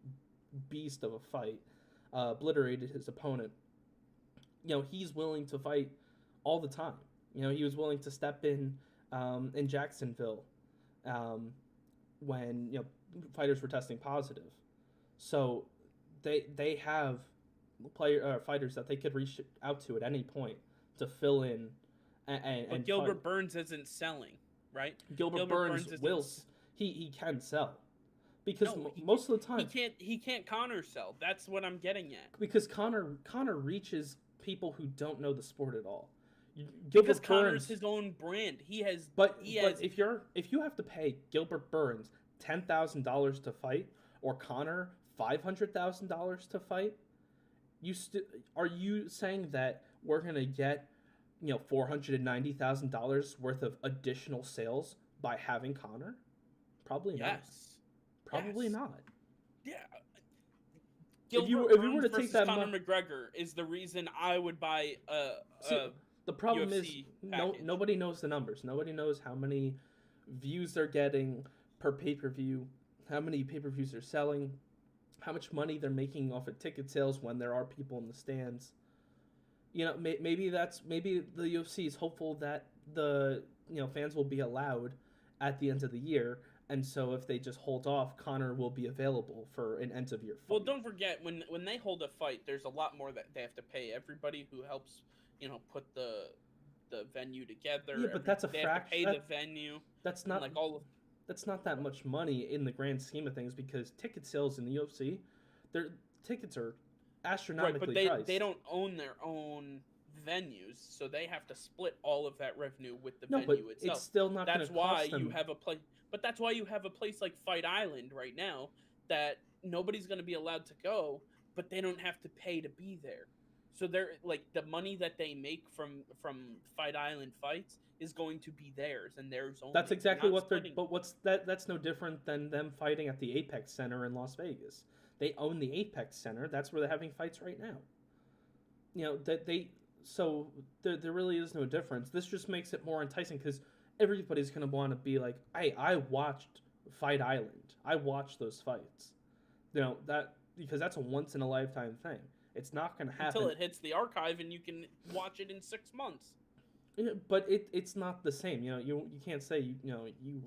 beast of a fight, obliterated his opponent. He's willing to fight all the time. He was willing to step in Jacksonville, when fighters were testing positive. So they have fighters that they could reach out to at any point to fill in. But Gilbert Burns isn't selling, right? Gilbert Burns will. He can sell, because most of the time he can't Conor sell. That's what I'm getting at. Because Conor reaches people who don't know the sport at all. Because Conor's his own brand. But if you have to pay Gilbert Burns $10,000 to fight, or Conor $500,000 to fight, are you saying that we're gonna get $490,000 worth of additional sales by having Conor? Probably not. Probably not. Yeah. If you were to take that Conor McGregor is the reason I would buy the problem UFC is nobody knows the numbers. Nobody knows how many views they're getting per pay-per-view, how many pay-per-views they're selling, how much money they're making off of ticket sales when there are people in the stands. Maybe the UFC is hopeful that the fans will be allowed at the end of the year, and so if they just hold off, Conor will be available for an end of year fight. Well, don't forget when they hold a fight, there's a lot more that they have to pay everybody who helps put the venue together. Yeah, but that's a fraction. Pay the venue. That's not like all of. That's not that much money in the grand scheme of things, because ticket sales in the UFC, their tickets are astronomically priced. But they don't own their own venues, so they have to split all of that revenue with the venue itself. It's still not. That's why you have a place. But that's why you have a place like Fight Island right now that nobody's going to be allowed to go, but they don't have to pay to be there. So they're like the money that they make from Fight Island fights is going to be theirs and theirs only. That's exactly what they're. Splitting. But what's that? That's no different than them fighting at the Apex Center in Las Vegas. They own the Apex Center. That's where they're having fights right now. That they. So there really is no difference. This just makes it more enticing because everybody's gonna want to be like, hey, I watched Fight Island. I watched those fights. That because that's a once in a lifetime thing. It's not gonna happen until it hits the archive and you can watch it in 6 months. Yeah, but it's not the same. You can't say you.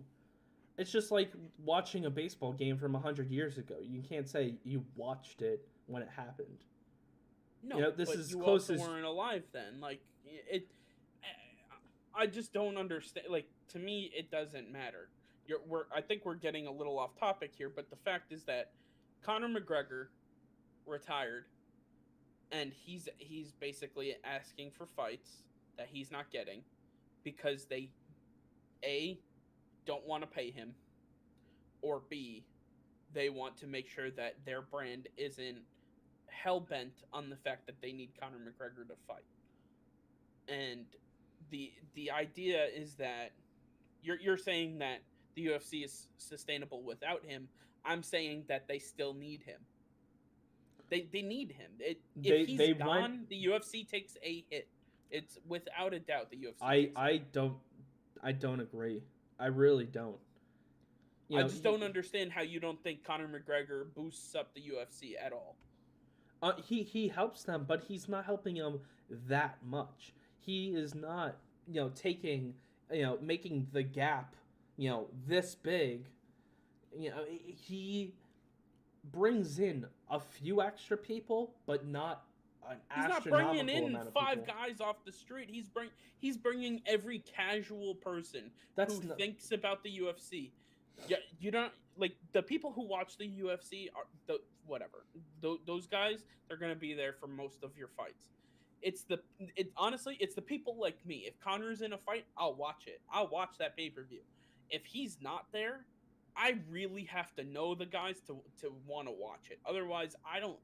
It's just like watching a baseball game from 100 years ago. You can't say you watched it when it happened. No, this but is you close also as weren't alive then. Like it, I just don't understand. Like to me, it doesn't matter. I think we're getting a little off topic here, but the fact is that Conor McGregor retired, and he's basically asking for fights that he's not getting because they don't want to pay him, or B, they want to make sure that their brand isn't hell-bent on the fact that they need Conor McGregor to fight. And the idea is that you're saying that the UFC is sustainable without him. I'm saying that they still need him. They need him. If he's gone, the UFC takes a hit. It's without a doubt the UFC. I don't agree. I really don't. I just don't understand how you don't think Conor McGregor boosts up the UFC at all. He helps them, but he's not helping them that much. He is not, taking, making the gap, this big. He brings in a few extra people, but not an astronomical amount of people. He's not bringing in 5 guys off the street. He's bringing every casual person who thinks about the UFC. Yeah, you don't like the people who watch the UFC are whatever. Those guys, they're gonna be there for most of your fights. Honestly, it's the people like me. If Conor's in a fight, I'll watch it. I'll watch that pay-per-view. If he's not there, I really have to know the guys to want to watch it. Otherwise, I don't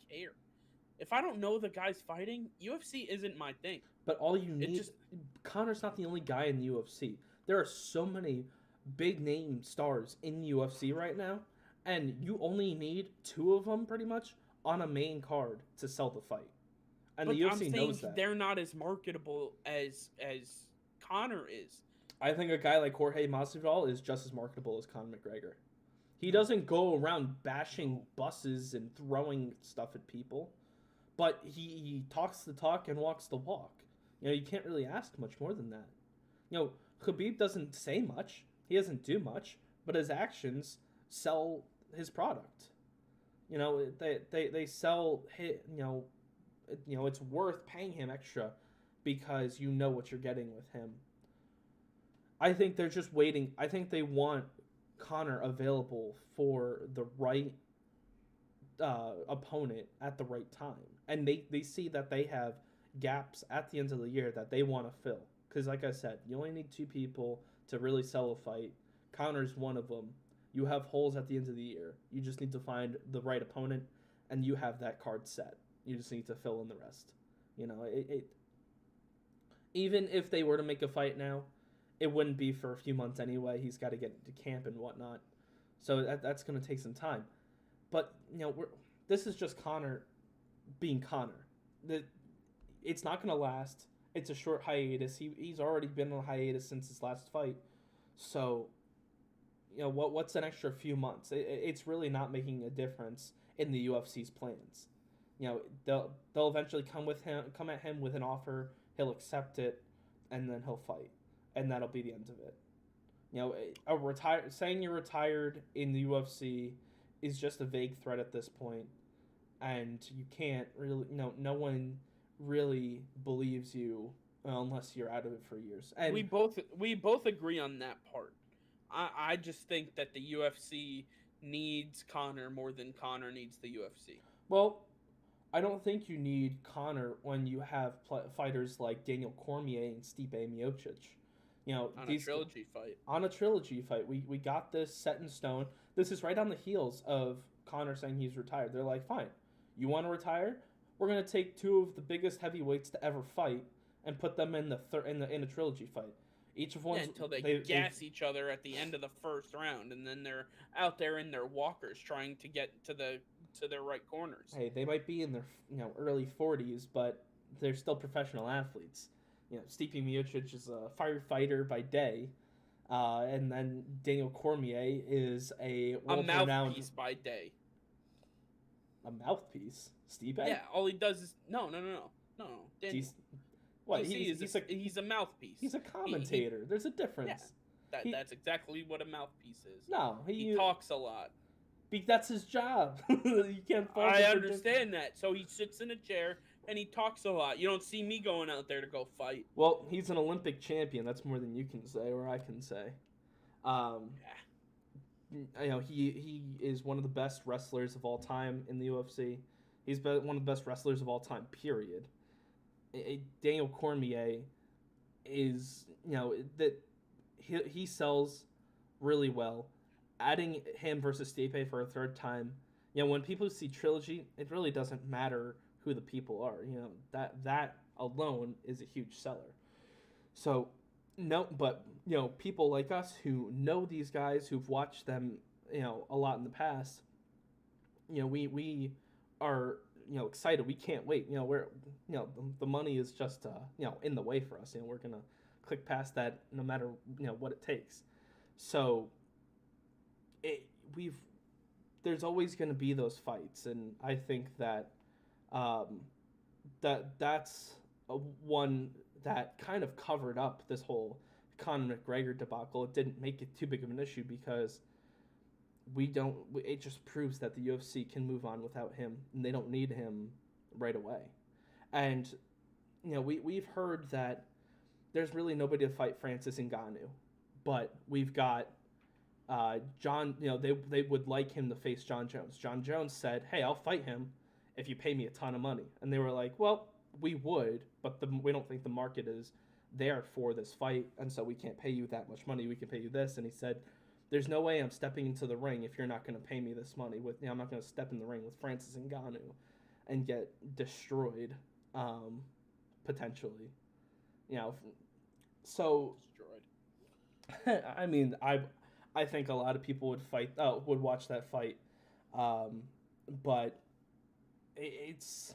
care. If I don't know the guys fighting, UFC isn't my thing. But all you need, Conor's not the only guy in the UFC. There are so many big name stars in the UFC right now, and you only need 2 of them pretty much on a main card to sell the fight. And the UFC knows that. They're not as marketable as Conor is. I think a guy like Jorge Masvidal is just as marketable as Conor McGregor. He doesn't go around bashing buses and throwing stuff at people, but he talks the talk and walks the walk. You can't really ask much more than that. Khabib doesn't say much. He doesn't do much, but his actions sell his product. They sell it's worth paying him extra because you know what you're getting with him. I think they're just waiting. I think they want Conor available for the right opponent at the right time. And they see that they have gaps at the end of the year that they want to fill. Because like I said, you only need 2 people to really sell a fight. Conor's one of them. You have holes at the end of the year. You just need to find the right opponent, and you have that card set. You just need to fill in the rest. Even if they were to make a fight now, it wouldn't be for a few months anyway. He's got to get into camp and whatnot. So that's going to take some time. But, this is just Conor being Conor. It's not going to last. It's a short hiatus. He's already been on a hiatus since his last fight. So, what's an extra few months? It's really not making a difference in the UFC's plans. They'll eventually come at him with an offer. He'll accept it, and then he'll fight, and that'll be the end of it. Saying you're retired in the UFC is just a vague threat at this point, and you can't really. No one really believes you unless you're out of it for years. And we both agree on that part. I just think that the UFC needs Conor more than Conor needs the UFC. Well, I don't think you need Conor when you have fighters like Daniel Cormier and Stipe Miocic. On a trilogy fight. On a trilogy fight. We got this set in stone. This is right on the heels of Conor saying he's retired. They're like, fine, you want to retire? We're gonna take two of the biggest heavyweights to ever fight and put them in in a trilogy fight. Each of one's until they gas each other at the end of the first round, and then they're out there in their walkers trying to get to their right corners. Hey, they might be in their early 40s, but they're still professional athletes. Stipe Miocic is a firefighter by day, and then Daniel Cormier is a mouthpiece by day. A mouthpiece, Stipe? Yeah, all he does is no. What? He's a mouthpiece. He's a commentator. There's a difference. Yeah, that's exactly what a mouthpiece is. No, he talks a lot. That's his job. You can't. I understand that. So he sits in a chair and he talks a lot. You don't see me going out there to go fight. Well, he's an Olympic champion. That's more than you can say or I can say. He is one of the best wrestlers of all time in the UFC. He's been one of the best wrestlers of all time, period. Daniel Cormier is, that he sells really well. Adding him versus Stipe for a third time, when people see trilogy, it really doesn't matter who the people are. That alone is a huge seller. So, no, but people like us who know these guys, who've watched them, a lot in the past, we are excited. We can't wait. We're the money is just in the way for us. We're gonna click past that no matter what it takes. So there's always going to be those fights, and I think that that's one that kind of covered up this whole Conor McGregor debacle. It didn't make it too big of an issue because it just proves that the UFC can move on without him, and they don't need him right away. And we've heard that there's really nobody to fight Francis Ngannou, but we've got John. They would like him to face John Jones. John Jones said, "Hey, I'll fight him if you pay me a ton of money." And they were like, "Well, we would, but we don't think the market is there for this fight, and so we can't pay you that much money. We can pay you this." And he said, "There's no way I'm stepping into the ring if you're not going to pay me this money. I'm not going to step in the ring with Francis Ngannou and get destroyed, potentially." So destroyed. I mean, I think a lot of people would watch that fight, but it's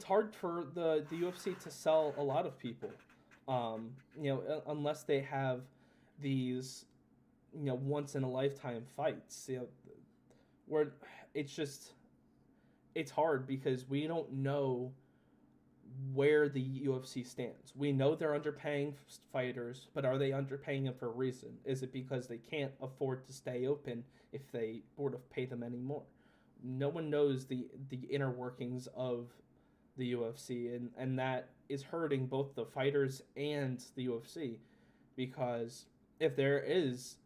hard for the UFC to sell a lot of people, unless they have these once in a lifetime fights, where it's hard because we don't know where the UFC stands. We know they're underpaying fighters, but are they underpaying them for a reason? Is it because they can't afford to stay open if they would have paid them anymore? No one knows the inner workings of the UFC, and that is hurting both the fighters and the UFC, because if there is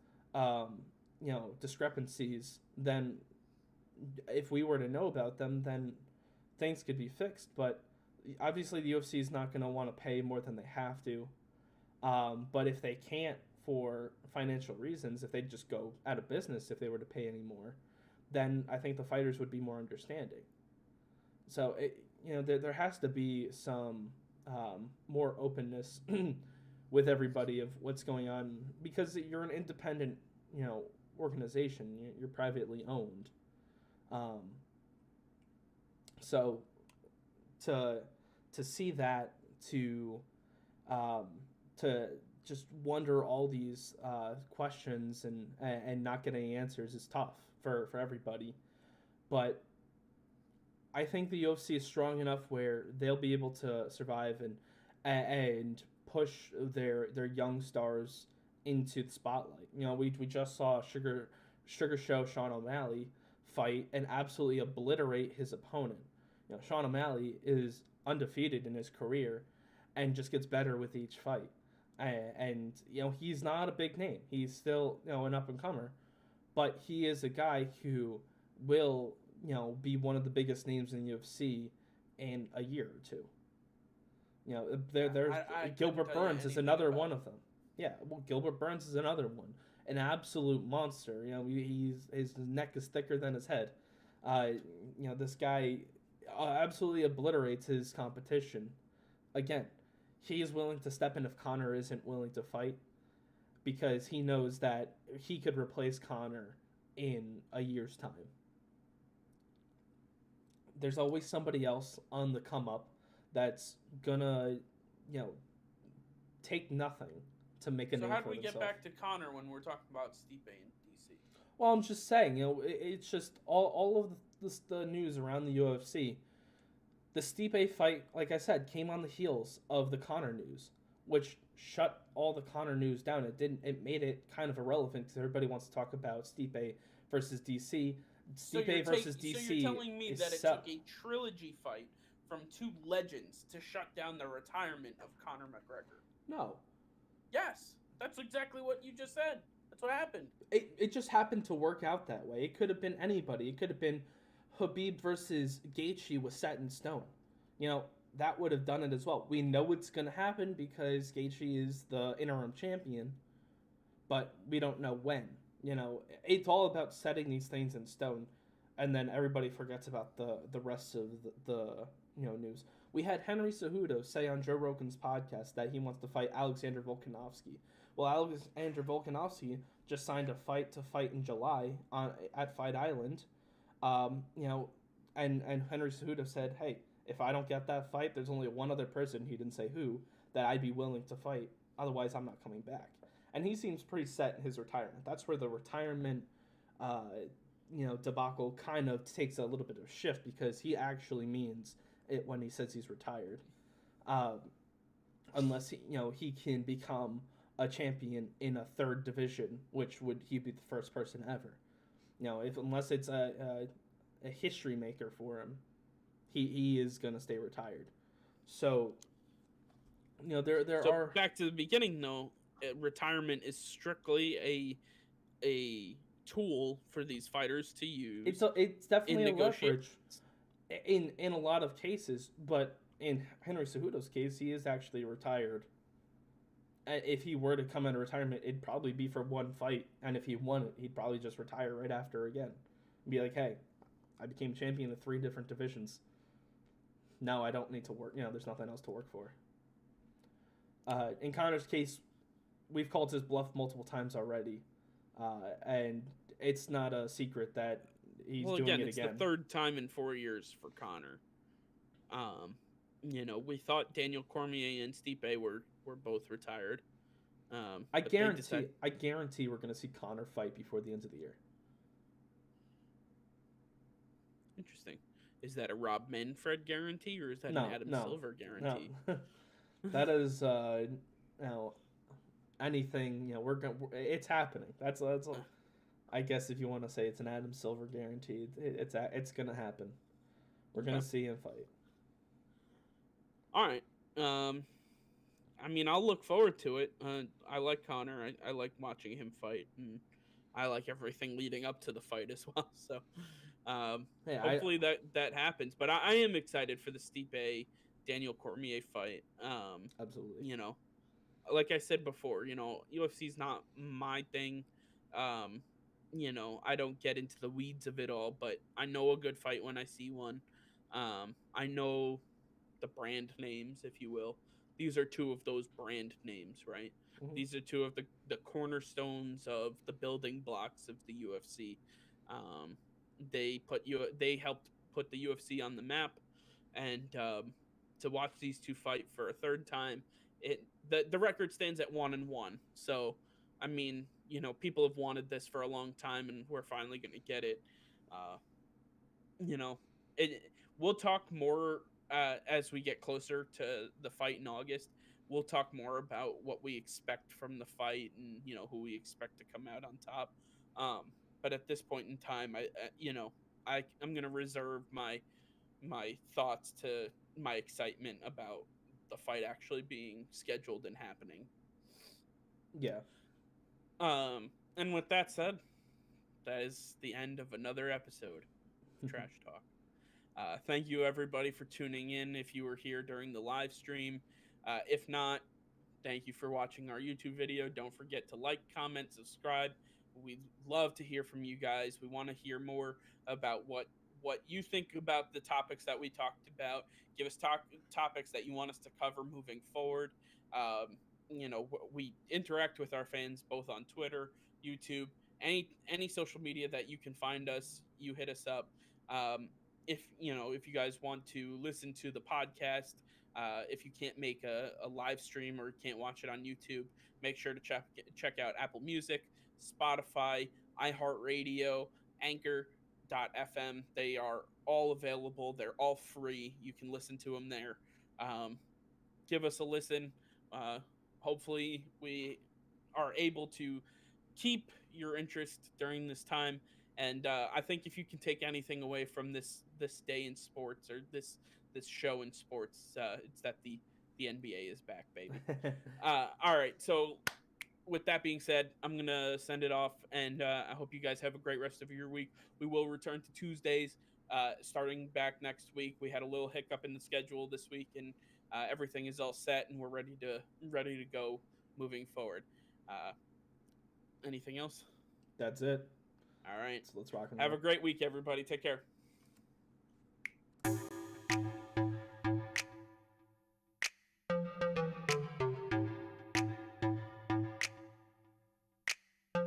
discrepancies, then if we were to know about them, then things could be fixed. But obviously the UFC is not going to want to pay more than they have to. But if they can't for financial reasons, if they just go out of business if they were to pay any more, then I think the fighters would be more understanding. So there has to be some more openness with everybody of what's going on, because you're an independent organization. You're privately owned. So to see that, to just wonder all these questions and not get any answers is tough for everybody. But I think the UFC is strong enough where they'll be able to survive and push their young stars into the spotlight. We just saw Sugar Show Sean O'Malley fight and absolutely obliterate his opponent. Sean O'Malley is undefeated in his career and just gets better with each fight. And he's not a big name. He's still an up and comer, but he is a guy who will be one of the biggest names in the UFC in a year or two. There's Gilbert Burns is another one of them. Yeah, well, Gilbert Burns is another one. an absolute monster. His neck is thicker than his head. Uh, this guy absolutely obliterates his competition. Again, he is willing to step in if Conor isn't willing to fight because he knows that he could replace Conor in a year's time. There's always somebody else on the come up that's gonna, you know, take nothing to make a name for himself. So how do we get back to Conor when we're talking about Stipe in DC? Well, I'm just saying, it's just all of the news around the UFC. The Stipe fight, like I said, came on the heels of the Conor news, which shut all the Conor news down. It made it kind of irrelevant because everybody wants to talk about Stipe versus DC. Stipe versus DC. So you're telling me that it took a trilogy fight from two legends to shut down the retirement of Conor McGregor? No. Yes, that's exactly what you just said. That's what happened. It just happened to work out that way. It could have been anybody. It could have been Khabib versus Gaethje was set in stone. That would have done it as well. We know it's going to happen because Gaethje is the interim champion, but we don't know when. It's all about setting these things in stone, and then everybody forgets about the rest of the news. We had Henry Cejudo say on Joe Rogan's podcast that he wants to fight Alexander Volkanovski. Well, Alexander Volkanovski just signed a fight in July at Fight Island. And Henry Cejudo said, hey, if I don't get that fight, there's only one other person, he didn't say who, that I'd be willing to fight. Otherwise, I'm not coming back. And he seems pretty set in his retirement. That's where the retirement, debacle kind of takes a little bit of a shift because he actually means it when he says he's retired. Unless he can become a champion in a third division, which would he be the first person ever. Unless it's a history maker for him, he is gonna stay retired. So there are back to the beginning though. Retirement is strictly a tool for these fighters to use. It's definitely a leverage in a lot of cases, but in Henry Cejudo's case, he is actually retired. If he were to come out of retirement, it'd probably be for one fight, and if he won it, he'd probably just retire right after again. Be like, hey, I became champion of 3 different divisions. Now I don't need to work. There's nothing else to work for. In Conor's case, we've called his bluff multiple times already, and it's not a secret that he's doing it again. It's the third time in 4 years for Conor. We thought Daniel Cormier and Stipe were both retired. I guarantee we're going to see Conor fight before the end of the year. Interesting. Is that a Rob Manfred guarantee, or is that an Adam Silver guarantee? No. That is anything. It's happening. That's I guess if you want to say it's an Adam Silver guarantee, it's gonna happen. We're gonna see him fight. All right. I'll look forward to it. I like Conor. I like watching him fight, and I like everything leading up to the fight as well. So, hopefully that happens. But I am excited for the Stipe Daniel Cormier fight. Absolutely. Like I said before, UFC's not my thing. I don't get into the weeds of it all, but I know a good fight when I see one. I know the brand names, if you will. These are 2 of those brand names, right? Mm-hmm. These are 2 of the cornerstones of the building blocks of the UFC. They helped put the UFC on the map, and to watch these 2 fight for a third time, the record stands at 1-1. So, people have wanted this for a long time, and we're finally going to get it. We'll talk more as we get closer to the fight in August. We'll talk more about what we expect from the fight and who we expect to come out on top. But at this point in time, I'm going to reserve my thoughts to my excitement about the fight actually being scheduled and happening. Yeah. And with that said, that is the end of another episode of Trash Talk. Thank you everybody for tuning in if you were here during the live stream. If not, Thank you for watching our YouTube video. Don't forget to like, comment, subscribe. We'd love to hear from you guys. We want to hear more about what you think about the topics that we talked about. Give us topics that you want us to cover moving forward. We interact with our fans both on Twitter, YouTube, any social media that you can find us. You hit us up. If you guys want to listen to the podcast, if you can't make a live stream or can't watch it on YouTube, make sure to check out Apple Music, Spotify, iHeartRadio, Anchor.fm. They are all available. They're all free. You can listen to them there. Give us a listen. Hopefully, we are able to keep your interest during this time. And I think if you can take anything away from this day in sports, or this show in sports, it's that the NBA is back, baby. All right, so with that being said, I'm going to send it off, and I hope you guys have a great rest of your week. We will return to Tuesdays starting back next week. We had a little hiccup in the schedule this week, and everything is all set, and we're ready to go moving forward. Anything else? That's it. All right. So let's rock and Have roll. a great week, everybody. Take care.